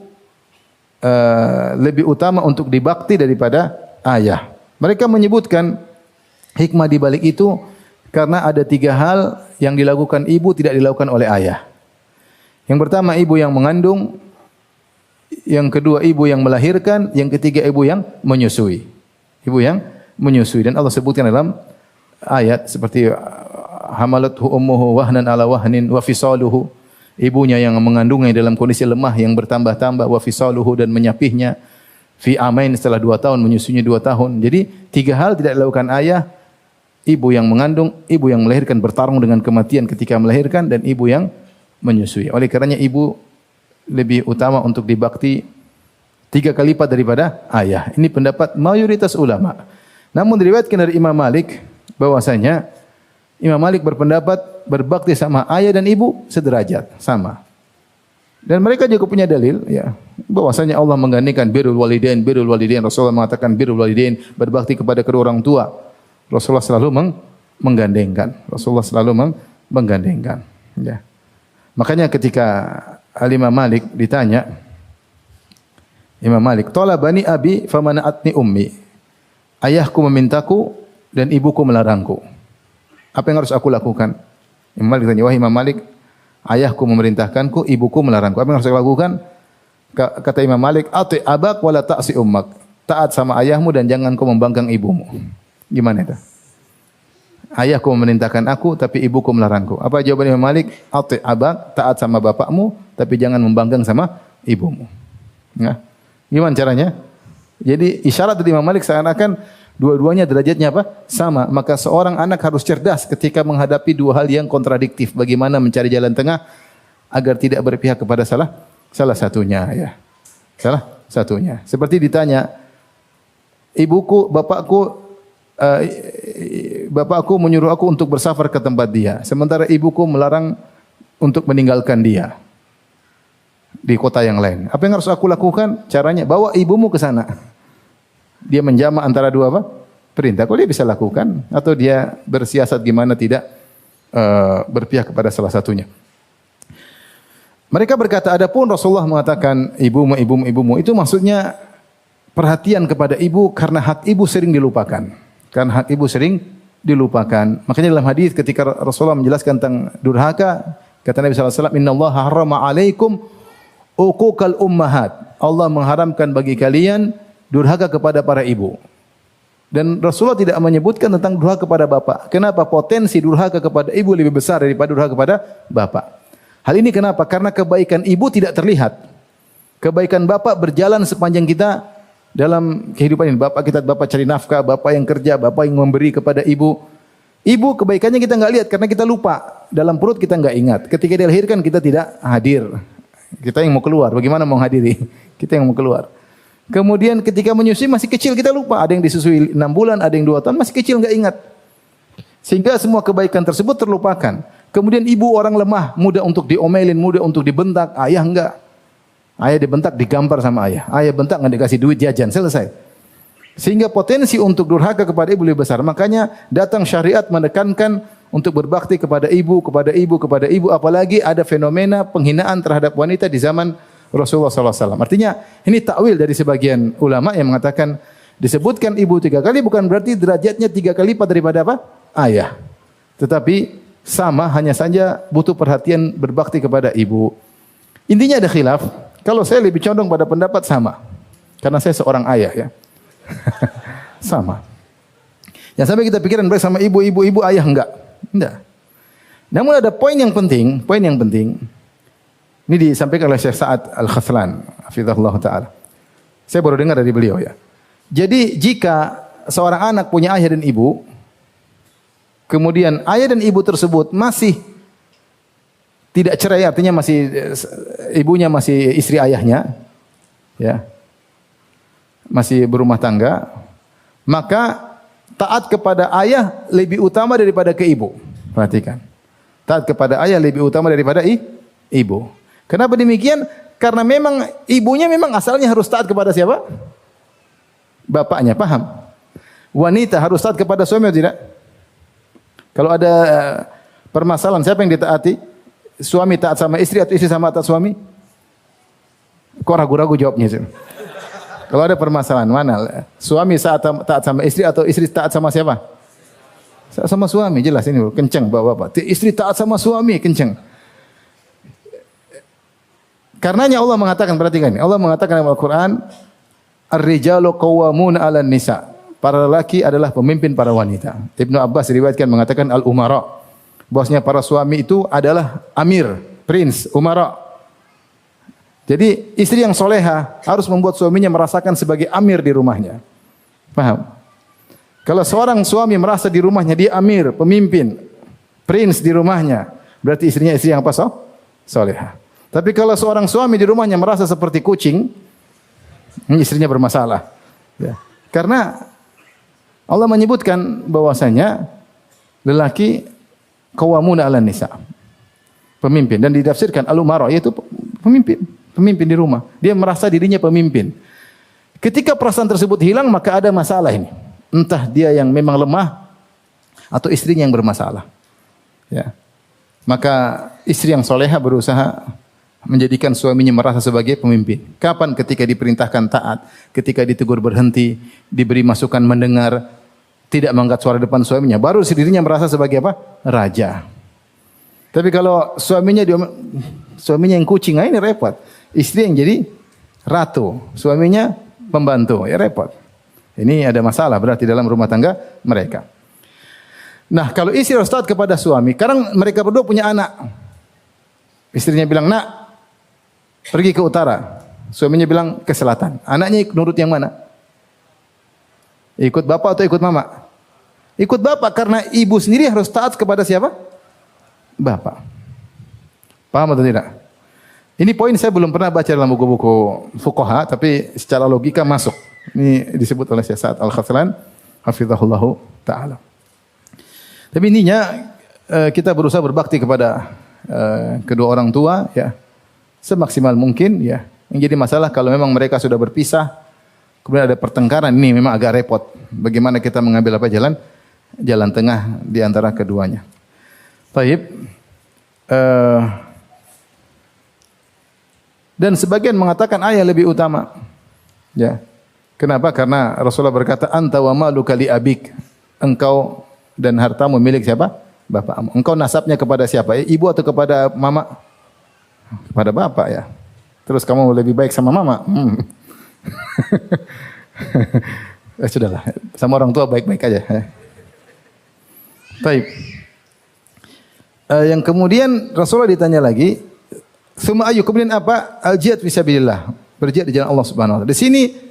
S1: lebih utama untuk dibakti daripada ayah. Mereka menyebutkan hikmah di balik itu karena ada 3 hal yang dilakukan ibu tidak dilakukan oleh ayah. Yang pertama ibu yang mengandung, yang kedua ibu yang melahirkan, yang ketiga ibu yang menyusui. Ibu yang menyusui, dan Allah sebutkan dalam ayat seperti hamalathu ummuhu wahnan ala wahnin wa fisaluhu, ibunya yang mengandungnya dalam kondisi lemah yang bertambah-tambah, wa fisaluhu, dan menyapihnya fi amain, setelah 2 tahun, menyusuinya 2 tahun. Jadi 3 hal tidak dilakukan ayah: ibu yang mengandung, ibu yang melahirkan bertarung dengan kematian ketika melahirkan, dan ibu yang menyusui. Oleh karenanya ibu lebih utama untuk dibakti 3 kali lipat daripada ayah. Ini pendapat mayoritas ulama. Namun diriwayatkan dari Imam Malik bahwasanya Imam Malik berpendapat berbakti sama ayah dan ibu sederajat, sama. Dan mereka juga punya dalil, ya, bahwasanya Allah menggandengkan birrul walidain. Rasulullah mengatakan birrul walidain, berbakti kepada kedua orang tua. Rasulullah selalu menggandengkan. Ya. Makanya ketika Imam Malik ditanya, Imam Malik, "Talabani abi famana'atni ummi." Ayahku memintaku dan ibuku melarangku. Apa yang harus aku lakukan? Imam Malik tanya, wahai Imam Malik, ayahku memerintahkanku, ibuku melarangku. Apa yang harus aku lakukan? Kata Imam Malik, "Ati abak wala ta'si ummak." Taat sama ayahmu dan jangan kau membanggang ibumu. Gimana itu? Ayahku memerintahkan aku, tapi ibuku melarangku. Apa jawaban Imam Malik? "Ati abak," taat sama bapakmu, tapi jangan membanggang sama ibumu. Ya. Gimana caranya? Jadi isyarat dari Imam Malik seakan-akan dua-duanya derajatnya apa? Sama. Maka seorang anak harus cerdas ketika menghadapi 2 hal yang kontradiktif. Bagaimana mencari jalan tengah agar tidak berpihak kepada salah satunya, ya. Salah satunya. Seperti ditanya, bapakku menyuruh aku untuk bersafar ke tempat dia, sementara ibuku melarang untuk meninggalkan dia di kota yang lain. Apa yang harus aku lakukan? Caranya, bawa ibumu ke sana. Dia menjamak antara 2 apa? Perintah. Kalau dia bisa lakukan, atau dia bersiasat gimana tidak berpihak kepada salah satunya. Mereka berkata, adapun Rasulullah mengatakan ibumu, itu maksudnya perhatian kepada ibu karena hak ibu sering dilupakan. Karena hak ibu sering dilupakan. Makanya dalam hadis ketika Rasulullah menjelaskan tentang durhaka, kata Nabi SAW, "Innallaha harrama alaikum uquqal ummahat." Allah mengharamkan bagi kalian durhaka kepada para ibu. Dan Rasulullah tidak menyebutkan tentang durhaka kepada bapak. Kenapa? Potensi durhaka kepada ibu lebih besar daripada durhaka kepada bapak. Hal ini kenapa? Karena kebaikan ibu tidak terlihat. Kebaikan bapak berjalan sepanjang kita dalam kehidupan ini. Bapak cari nafkah, bapak yang kerja, bapak yang memberi kepada ibu. Ibu kebaikannya kita nggak lihat karena kita lupa. Dalam perut kita nggak ingat. Ketika dilahirkan kita tidak hadir. Kita yang mau keluar. Bagaimana mau hadiri? Kita yang mau keluar. Kemudian ketika menyusui masih kecil kita lupa. Ada yang disusui 6 bulan, ada yang 2 tahun, masih kecil nggak ingat. Sehingga semua kebaikan tersebut terlupakan. Kemudian ibu orang lemah, mudah untuk diomelin, mudah untuk dibentak. Ayah enggak. Ayah dibentak, digampar sama ayah. Ayah bentak, nggak dikasih duit jajan, selesai. Sehingga potensi untuk durhaka kepada ibu lebih besar. Makanya datang syariat menekankan untuk berbakti kepada ibu. Apalagi ada fenomena penghinaan terhadap wanita di zaman Rasulullah SAW. Artinya ini takwil dari sebagian ulama yang mengatakan disebutkan ibu 3 kali bukan berarti derajatnya 3 kali lipat daripada apa? Ayah. Tetapi sama, hanya saja butuh perhatian berbakti kepada ibu. Intinya ada khilaf. Kalau saya lebih condong pada pendapat sama. Karena saya seorang ayah, ya. Sama. Yang sampai kita pikiran baik sama ibu, ayah enggak. Namun ada poin yang penting. Ini disampaikan oleh Syekh Sa'ad Al-Khaslan, hafizahullah taala. Saya baru dengar dari beliau, ya. Jadi jika seorang anak punya ayah dan ibu, kemudian ayah dan ibu tersebut masih tidak cerai, artinya masih ibunya masih istri ayahnya, ya, masih berumah tangga, maka taat kepada ayah lebih utama daripada ke ibu. Perhatikan, taat kepada ayah lebih utama daripada ibu. Kenapa demikian? Karena memang ibunya memang asalnya harus taat kepada siapa? Bapaknya, paham? Wanita harus taat kepada suami atau tidak? Kalau ada permasalahan, siapa yang ditaati? Suami taat sama istri atau istri sama taat suami? Kok ragu-ragu jawabnya? Kalau ada permasalahan mana? Suami taat sama istri atau istri taat sama siapa? Sama suami, jelas ini kenceng bapak-bapak. Istri taat sama suami kenceng. Karenanya Allah mengatakan, perhatikan ini. Allah mengatakan dalam Al-Quran, Ar-rijalu qawwamuna 'alan nisa. Para lelaki adalah pemimpin para wanita. Ibnu Abbas diriwayatkan mengatakan al-umara. Bosnya para suami itu adalah amir, prince, umara. Jadi istri yang soleha harus membuat suaminya merasakan sebagai amir di rumahnya. Paham? Kalau seorang suami merasa di rumahnya dia amir, pemimpin, prince di rumahnya, berarti istrinya istri yang apa? Soleha. Tapi kalau seorang suami di rumahnya merasa seperti kucing, istrinya bermasalah. Ya. Karena Allah menyebutkan bahwasanya lelaki qawwamuna 'alan nisa. Pemimpin, dan ditafsirkan al-umara yaitu pemimpin di rumah. Dia merasa dirinya pemimpin. Ketika perasaan tersebut hilang maka ada masalah ini. Entah dia yang memang lemah atau istrinya yang bermasalah. Ya. Maka istri yang soleha berusaha menjadikan suaminya merasa sebagai pemimpin. Kapan? Ketika diperintahkan taat, ketika ditegur berhenti, diberi masukan mendengar, tidak mengangkat suara depan suaminya, baru dirinya merasa sebagai apa? Raja. Tapi kalau suaminya yang kucing, ini repot. Istri yang jadi ratu, suaminya pembantu, ya repot. Ini ada masalah berarti dalam rumah tangga mereka. Nah, kalau istri harus taat kepada suami, kadang mereka berdua punya anak. Istrinya bilang, "Nak, pergi ke utara." Suaminya bilang ke selatan. Anaknya nurut yang mana? Ikut bapak atau ikut mama? Ikut bapak, karena ibu sendiri harus taat kepada siapa? Bapak. Paham atau tidak? Ini poin saya belum pernah baca dalam buku-buku fuqaha, tapi secara logika masuk. Ini disebut oleh Syekh Sa'ad Al-Khazlan, hafizahullahu ta'ala. Tapi intinya kita berusaha berbakti kepada kedua orang tua, ya, semaksimal mungkin, ya. Yang jadi masalah kalau memang mereka sudah berpisah, kemudian ada pertengkaran, ini memang agak repot. Bagaimana kita mengambil apa jalan tengah di antara keduanya. Taib. Dan sebagian mengatakan ayah lebih utama. Ya. Kenapa? Karena Rasulullah berkata, "Anta wa maluka li abik." Engkau dan hartamu milik siapa? Bapakmu. Engkau nasabnya kepada siapa? Ibu atau kepada mama? Kepada bapak, ya. Terus kamu lebih baik sama mama? Sudahlah, sama orang tua baik-baik aja. Baik. Yang kemudian Rasulullah ditanya lagi, "Summa ayu?" Kemudian apa? Al-jihad fisabilillah. Berjihad di jalan Allah Subhanahu wa taala. Di sini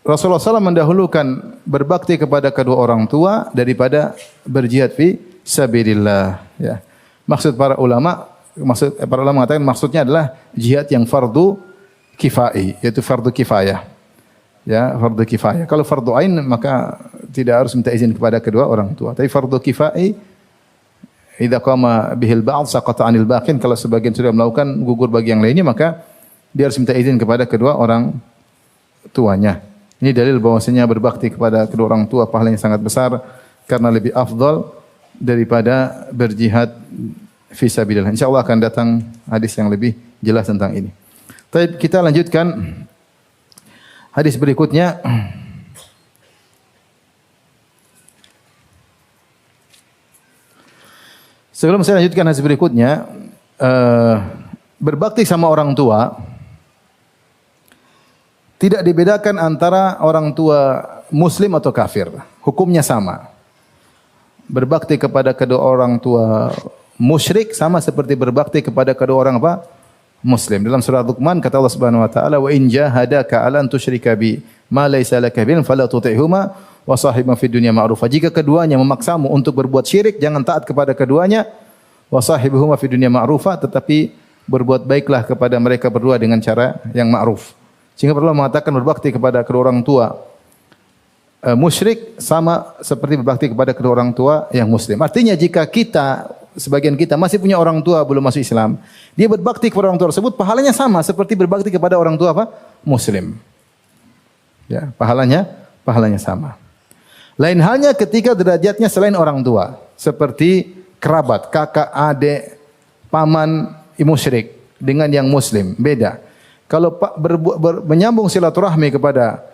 S1: Rasulullah SAW mendahulukan berbakti kepada kedua orang tua daripada berjihad fi sabilillah. Ya. Para ulama mengatakan maksudnya adalah jihad yang fardu kifai, yaitu fardu kifayah. Ya, fardu kifayah. Kalau fardu ain maka tidak harus minta izin kepada kedua orang tua. Tapi fardu kifai, idza qama bihil ba'd saqata 'anil baqin, kalau sebagian sudah melakukan gugur bagi yang lainnya maka dia harus minta izin kepada kedua orang tuanya. Ini dalil bahwasanya berbakti kepada kedua orang tua pahalanya sangat besar karena lebih afdal daripada berjihad fi sabilillah. Insyaallah akan datang hadis yang lebih jelas tentang ini. Baik, kita lanjutkan hadis berikutnya. Sebelum saya lanjutkan hadis berikutnya, berbakti sama orang tua tidak dibedakan antara orang tua muslim atau kafir. Hukumnya sama. Berbakti kepada kedua orang tua musyrik sama seperti berbakti kepada kedua orang apa? Muslim. Dalam surah Luqman kata Allah Subhanahu wa taala, "Wa in jahadaka 'ala an tusyrika bi ma laysa laka bihi fala tuti'huma wa sahibhum fid dunya ma'rufa." Jika keduanya memaksamu untuk berbuat syirik, jangan taat kepada keduanya. Wa sahibhum fid dunya ma'rufa, tetapi berbuat baiklah kepada mereka berdua dengan cara yang ma'ruf. Sehingga perlu mengatakan berbakti kepada kedua orang tua musyrik sama seperti berbakti kepada kedua orang tua yang muslim. Artinya jika sebagian kita masih punya orang tua belum masuk Islam, dia berbakti kepada orang tua tersebut pahalanya sama seperti berbakti kepada orang tua apa? Muslim. Ya, pahalanya sama. Lain halnya ketika derajatnya selain orang tua, seperti kerabat, kakak, adik, paman, musyrik dengan yang muslim, beda. Kalau menyambung silaturahmi kepada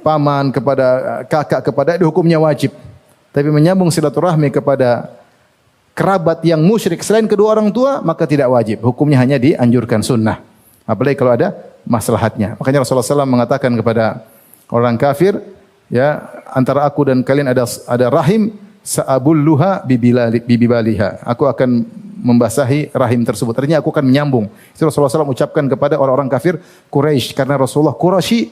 S1: paman, kepada kakak, kepada itu hukumnya wajib. Tapi menyambung silaturahmi kepada kerabat yang musyrik selain kedua orang tua, maka tidak wajib. Hukumnya hanya dianjurkan sunnah. Apalagi kalau ada maslahatnya. Makanya Rasulullah SAW mengatakan kepada orang kafir, ya, antara aku dan kalian ada rahim, sa'abulluha bibaliha. Aku akan membasahi rahim tersebut. Artinya aku akan menyambung. Itu Rasulullah SAW ucapkan kepada orang-orang kafir Quraisy, karena Rasulullah Quraisy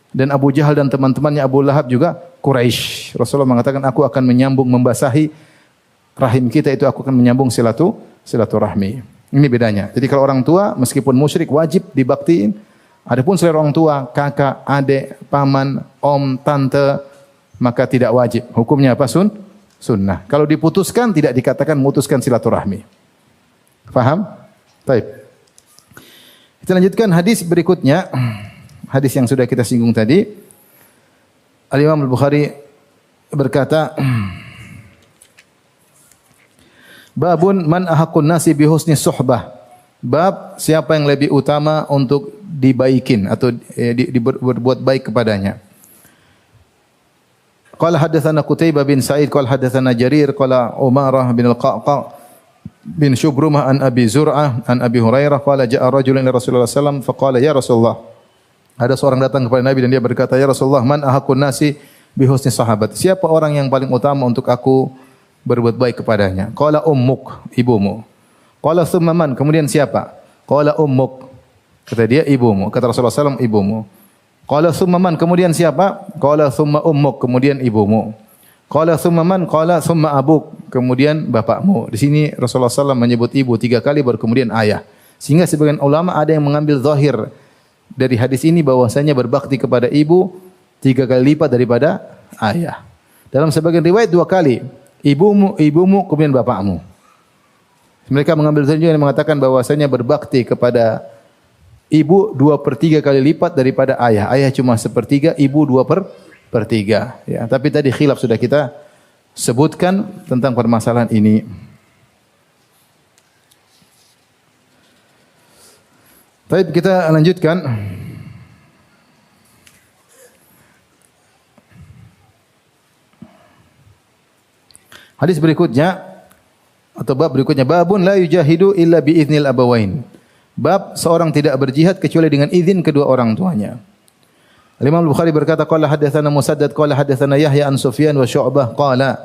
S1: dan Abu Jahal dan teman-temannya Abu Lahab juga Quraisy. Rasulullah mengatakan aku akan menyambung, membasahi rahim kita, itu aku akan menyambung silaturahmi. Ini bedanya. Jadi kalau orang tua meskipun musyrik wajib dibaktiin. Adapun selain orang tua, kakak, adik, paman, om, tante, maka tidak wajib. Hukumnya apa? Sunnah. Kalau diputuskan tidak dikatakan memutuskan silaturahmi. Faham? Baik. Kita lanjutkan hadis berikutnya. Hadis yang sudah kita singgung tadi. Al-Imam Al-Bukhari berkata, Babun man ahakun nasi bihusni suhbah. Bab siapa yang lebih utama untuk dibaikin atau berbuat baik kepadanya. Qala hadatsana Qutaibah bin Sa'id qala hadatsana Jarir qala Umarah bin Al-Qa'qa' bin Shubrumah an Abi Zur'ah an Abi Hurairah qala ja'a rajulun ila Rasulullah sallallahu alaihi wasallam faqala ya Rasulullah. Ada seorang datang kepada Nabi dan dia berkata, ya Rasulullah, man ahakun nasi bihusni sahabat. Siapa orang yang paling utama untuk aku berbuat baik kepadanya? Qala ummuk, ibumu. Qala thumma man, kemudian siapa? Qala ummuk. Kata dia ibumu. Kata Rasulullah SAW, ibumu. Qala thumma man, kemudian siapa? Qala thumma ummuk, kemudian ibumu. Qala thumma man, qala thumma abuk, kemudian bapakmu. Di sini Rasulullah SAW menyebut ibu 3 kali baru kemudian ayah. Sehingga sebagian ulama ada yang mengambil zahir dari hadis ini bahwasanya berbakti kepada ibu 3 kali lipat daripada ayah. Dalam sebagian riwayat 2 kali. Ibumu, kemudian bapakmu. Mereka mengambil zahir yang mengatakan bahwasanya berbakti kepada ibu 2/3 kali lipat daripada ayah. Ayah cuma 1/3, ibu 2/3. Ya, tapi tadi khilaf sudah kita sebutkan tentang permasalahan ini. Baik, kita lanjutkan. Hadis berikutnya atau bab berikutnya, babun la yujahidu illa bi idznil abawain. Bab seorang tidak berjihad kecuali dengan izin kedua orang tuanya. Al-Imam Al-Bukhari berkata qala hadatsana Musaddad qala hadatsana Yahya an Sufyan wa Syu'bah qala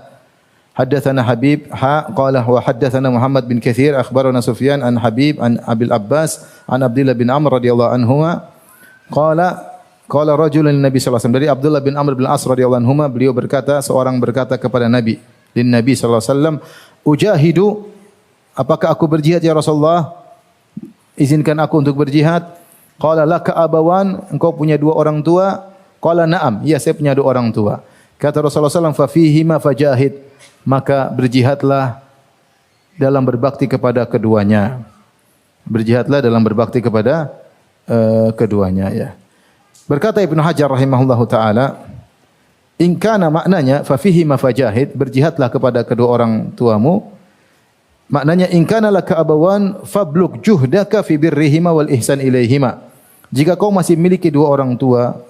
S1: hadatsana Habib qala wa hadatsana Muhammad bin Katsir akhbarana Sufyan an Habib an Abil Abbas an Abdullah bin Amr radhiyallahu anhuma qala rajulun Nabi sallallahu alaihi wasallam, dari Abdullah bin Amr bin As radhiyallahu anhuma, beliau berkata, seorang berkata kepada Nabi sallallahu alaihi wasallam, ujahidu, apakah aku berjihad ya Rasulullah? Izinkan aku untuk berjihad. Qala laka abawan, engkau punya 2 orang tua? Qala na'am, ya saya punya 2 orang tua. Kata Rasulullah SAW, fa fihima fajahid, maka berjihadlah dalam berbakti kepada keduanya. Berjihadlah dalam berbakti kepada keduanya, ya. Berkata Ibnu Hajar rahimahullahu taala, in kana maknanya fa fihima fajahid, berjihadlah kepada kedua orang tuamu. Maknanya in kana laka abawan fablugh juhdaka fi birrihima wal ihsan ilaihima. Jika kau masih memiliki 2 orang tua,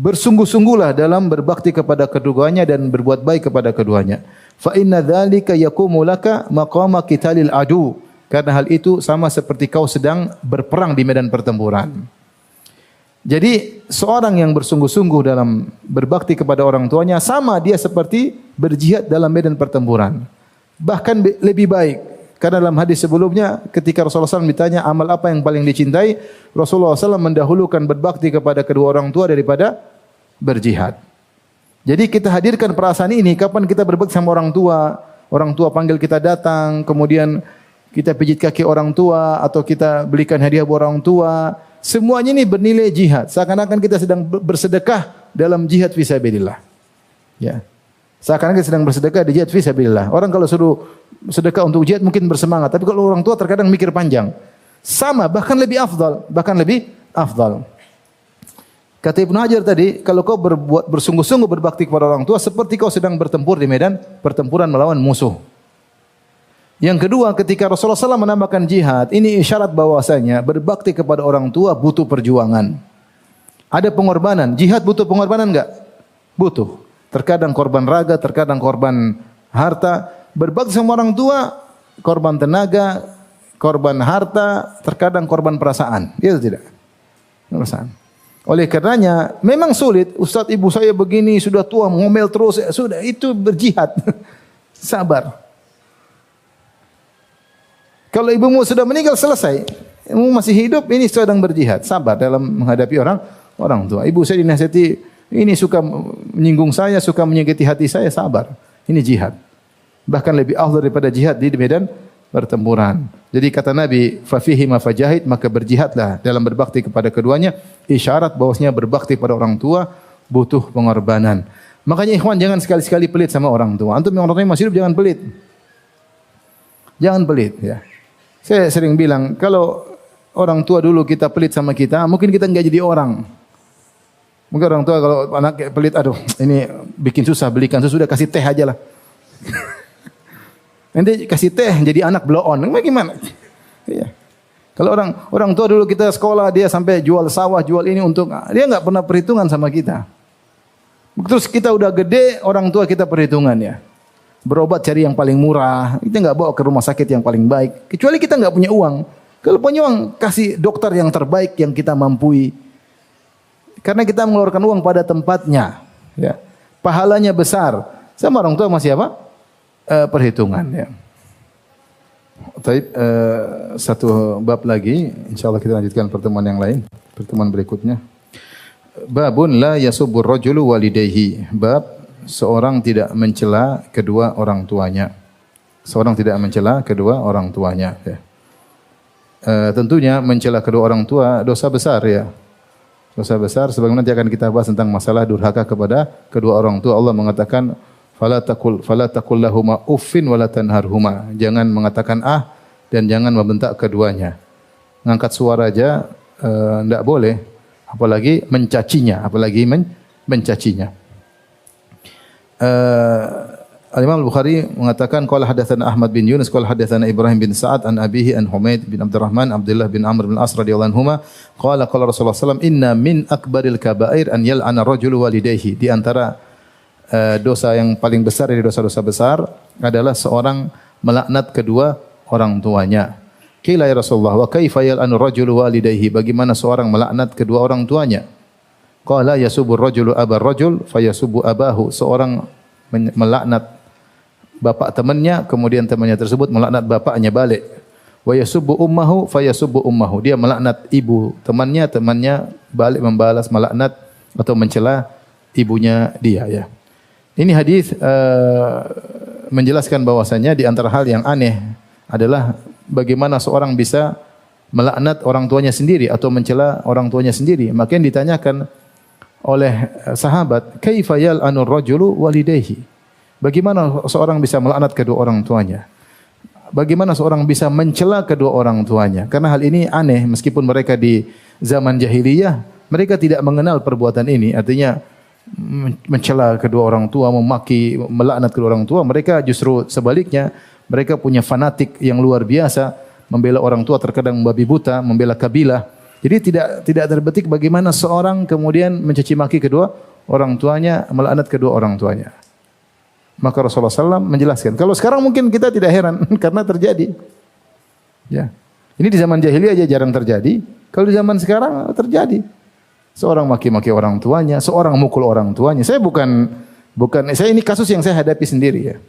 S1: bersungguh-sungguhlah dalam berbakti kepada keduanya dan berbuat baik kepada keduanya. Fa inna dzalika yaqumu laka maqama qitalil adu. Karena hal itu sama seperti kau sedang berperang di medan pertempuran. Jadi seorang yang bersungguh-sungguh dalam berbakti kepada orang tuanya sama dia seperti berjihad dalam medan pertempuran. Bahkan lebih baik. Karena dalam hadis sebelumnya ketika Rasulullah SAW ditanya amal apa yang paling dicintai, Rasulullah SAW mendahulukan berbakti kepada kedua orang tua daripada berjihad. Jadi kita hadirkan perasaan ini kapan kita berbakti sama orang tua panggil kita datang, kemudian kita pijit kaki orang tua atau kita belikan hadiah buat orang tua. Semuanya ini bernilai jihad. Seakan-akan kita sedang bersedekah dalam jihad fisabilillah. Ya. Seakan-akan kita sedang bersedekah di jihad fisabilillah. Orang kalau suruh sedekah untuk jihad mungkin bersemangat, tapi kalau orang tua terkadang mikir panjang. Sama, bahkan lebih afdal. Kata Ibnu Hajar tadi, kalau kau bersungguh-sungguh berbakti kepada orang tua seperti kau sedang bertempur di medan pertempuran melawan musuh. Yang kedua, ketika Rasulullah SAW menambahkan jihad, ini isyarat bahwasanya berbakti kepada orang tua butuh perjuangan. Ada pengorbanan. Jihad butuh pengorbanan enggak? Butuh. Terkadang korban raga, terkadang korban harta. Berbakti sama orang tua, korban tenaga, korban harta, terkadang korban perasaan. Iya atau tidak? Perasaan. Oleh karenanya, memang sulit. Ustaz, ibu saya begini, sudah tua, ngomel terus. Sudah, itu berjihad. Sabar. Kalau ibumu sudah meninggal, selesai. Ibu masih hidup, ini sedang berjihad. Sabar dalam menghadapi orang tua. Ibu saya dinasihati, ini suka menyinggung saya, suka menyakiti hati saya, sabar. Ini jihad. Bahkan lebih afdal daripada jihad di medan pertempuran. Jadi kata Nabi, fafihi ma fajahid, maka berjihadlah dalam berbakti kepada keduanya. Isyarat bahwasanya berbakti pada orang tua butuh pengorbanan. Makanya ikhwan jangan sekali-sekali pelit sama orang tua. Antum yang orang tua masih hidup jangan pelit. Jangan pelit ya. Saya sering bilang, kalau orang tua dulu kita pelit sama kita, mungkin kita enggak jadi orang. Mungkin orang tua kalau anak pelit, aduh ini bikin susah, belikan sudah kasih teh aja lah. Nanti kasih teh jadi anak blow on, bagaimana? Iya. Kalau orang tua dulu kita sekolah, dia sampai jual sawah, jual ini untuk, dia enggak pernah perhitungan sama kita. Terus kita udah gede, orang tua kita perhitungan ya. Berobat cari yang paling murah, kita enggak bawa ke rumah sakit yang paling baik. Kecuali kita enggak punya uang. Kalau punya uang, kasih dokter yang terbaik yang kita mampu. Karena kita mengeluarkan uang pada tempatnya. Ya. Pahalanya besar. Sama orang tua masih apa? Perhitungan. Ya. Taib, satu bab lagi. InsyaAllah kita lanjutkan pertemuan yang lain. Pertemuan berikutnya. Babun la yasubur rajulu walidayhi. Bab seorang tidak mencela kedua orang tuanya. Seorang tidak mencela kedua orang tuanya. Ya. Tentunya mencela kedua orang tua dosa besar ya. Dosa besar sebagaimana nanti akan kita bahas tentang masalah durhaka kepada kedua orang tua. Allah mengatakan fala taqul lahuma uffin wala tanharhuma. Jangan mengatakan dan jangan membentak keduanya. Mengangkat suara aja enggak boleh, apalagi mencacinya, mencacinya. Al-Imam Al-Bukhari mengatakan qala hadatsana Ahmad bin Yunus qala hadatsana Ibrahim bin Sa'ad an abihi an Humaid bin Abdurrahman Abdullah bin Amr bin As radhiyallahu anhuma qala Rasulullah sallallahu inna min akbaril kaba'ir an yal'ana rajulu walidayhi. Di antara dosa yang paling besar dari dosa-dosa besar adalah seorang melaknat kedua orang tuanya. Qila ya Rasulullah wa kaifa yal'anu rajulu walidayhi? Bagaimana seorang melaknat kedua orang tuanya? Qala yasubur rajulu abar rajul fayasubu abahu. Seorang melaknat bapak temannya, kemudian temannya tersebut melaknat bapaknya balik. Wa yasubbu ummahu fayasubbu ummahu. Dia melaknat ibu temannya, temannya balik membalas melaknat atau mencela ibunya dia ya. Ini hadis menjelaskan bahwasanya di antara hal yang aneh adalah bagaimana seorang bisa melaknat orang tuanya sendiri atau mencela orang tuanya sendiri. Maka yang ditanyakan oleh sahabat, kaifa yal'anu rajulu walidayhi? Bagaimana seorang bisa melaknat kedua orang tuanya? Bagaimana seorang bisa mencela kedua orang tuanya? Karena hal ini aneh meskipun mereka di zaman jahiliyah, mereka tidak mengenal perbuatan ini. Artinya mencela kedua orang tua, memaki, melaknat kedua orang tua, mereka justru sebaliknya, mereka punya fanatik yang luar biasa, membela orang tua terkadang membabi buta, membela kabilah. Jadi tidak terbetik bagaimana seorang kemudian mencaci maki kedua orang tuanya, melaknat kedua orang tuanya. Maka Rasulullah SAW menjelaskan. Kalau sekarang mungkin kita tidak heran karena terjadi. Ya, ini di zaman jahiliyah aja jarang terjadi. Kalau di zaman sekarang terjadi. Seorang maki-maki orang tuanya, seorang mukul orang tuanya. Saya saya ini kasus yang saya hadapi sendiri ya.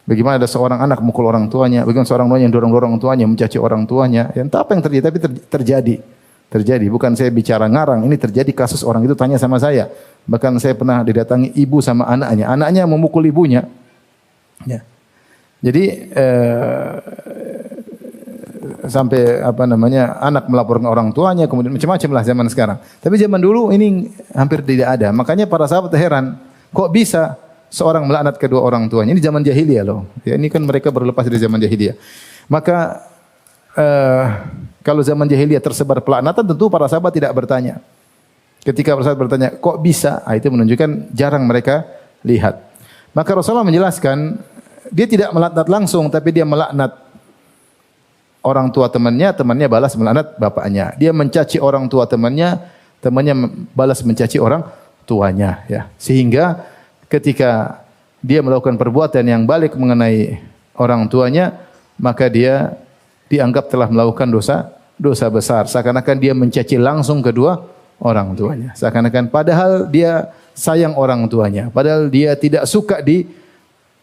S1: Bagaimana ada seorang anak mukul orang tuanya, bagaimana seorang tuanya yang dorong-dorong orang tuanya, mencaci orang tuanya. Ya, entah apa yang terjadi, tapi terjadi. Terjadi, bukan saya bicara ngarang, ini terjadi kasus orang itu tanya sama saya. Bahkan saya pernah didatangi ibu sama anaknya memukul ibunya. Ya. Jadi sampai anak melaporkan orang tuanya, kemudian macam-macam lah zaman sekarang. Tapi zaman dulu ini hampir tidak ada. Makanya para sahabat heran, kok bisa seorang melaknat kedua orang tuanya? Ini zaman jahiliyah loh. Ya, ini kan mereka berlepas dari zaman jahiliyah. Maka kalau zaman jahiliyah tersebar pelaknatan, tentu para sahabat tidak bertanya. Ketika para sahabat bertanya, kok bisa? Itu menunjukkan jarang mereka lihat. Maka Rasulullah menjelaskan, dia tidak melaknat langsung, tapi dia melaknat orang tua temannya, temannya balas melaknat bapaknya. Dia mencaci orang tua temannya, temannya balas mencaci orang tuanya. Ya. Sehingga ketika dia melakukan perbuatan yang balik mengenai orang tuanya, maka dia dianggap telah melakukan dosa besar. Seakan-akan dia mencaci langsung kedua orang tuanya. Seakan-akan padahal dia sayang orang tuanya. Padahal dia tidak suka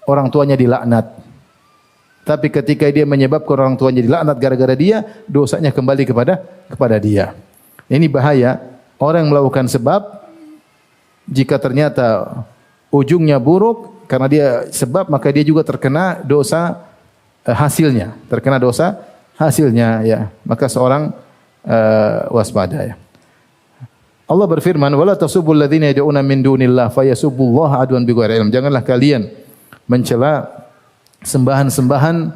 S1: orang tuanya dilaknat. Tapi ketika dia menyebabkan orang tuanya dilaknat gara-gara dia, dosanya kembali kepada dia. Ini bahaya. Orang yang melakukan sebab, jika ternyata ujungnya buruk, karena dia sebab, maka dia juga terkena dosa hasilnya. Terkena dosa hasilnya. Ya. Maka seorang waspada. Ya. Allah berfirman, "Wala tasubul ladzina yad'una min dunillah fayasubbullaha adwan bighairi ilm." Janganlah kalian mencela sembahan-sembahan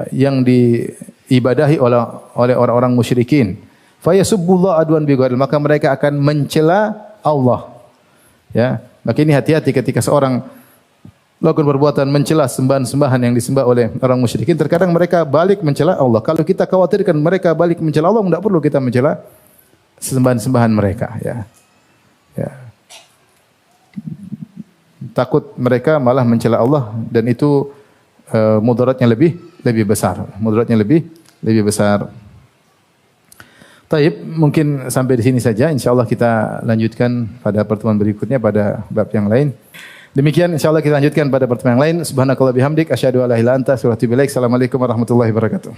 S1: yang diibadahi oleh orang-orang musyrikin. Fayasubbullaha adwan bighairi ilm, maka mereka akan mencela Allah. Ya, maka ini hati-hati ketika seorang melakukan perbuatan mencela sembahan-sembahan yang disembah oleh orang musyrikin. Terkadang mereka balik mencela Allah. Kalau kita khawatirkan mereka balik mencela Allah, tidak perlu kita mencela sembahan-sembahan mereka. Ya. Ya. Takut mereka malah mencela Allah dan itu mudaratnya lebih besar. Mudaratnya lebih besar. Taib, mungkin sampai di sini saja. Insyaallah kita lanjutkan pada pertemuan berikutnya pada bab yang lain. Demikian insyaallah kita lanjutkan pada pertemuan yang lain. Subhanakallah bihamdik asyhadu an la ilaha illa anta astaghfiruka wa atubu ilaik. Assalamualaikum warahmatullahi wabarakatuh.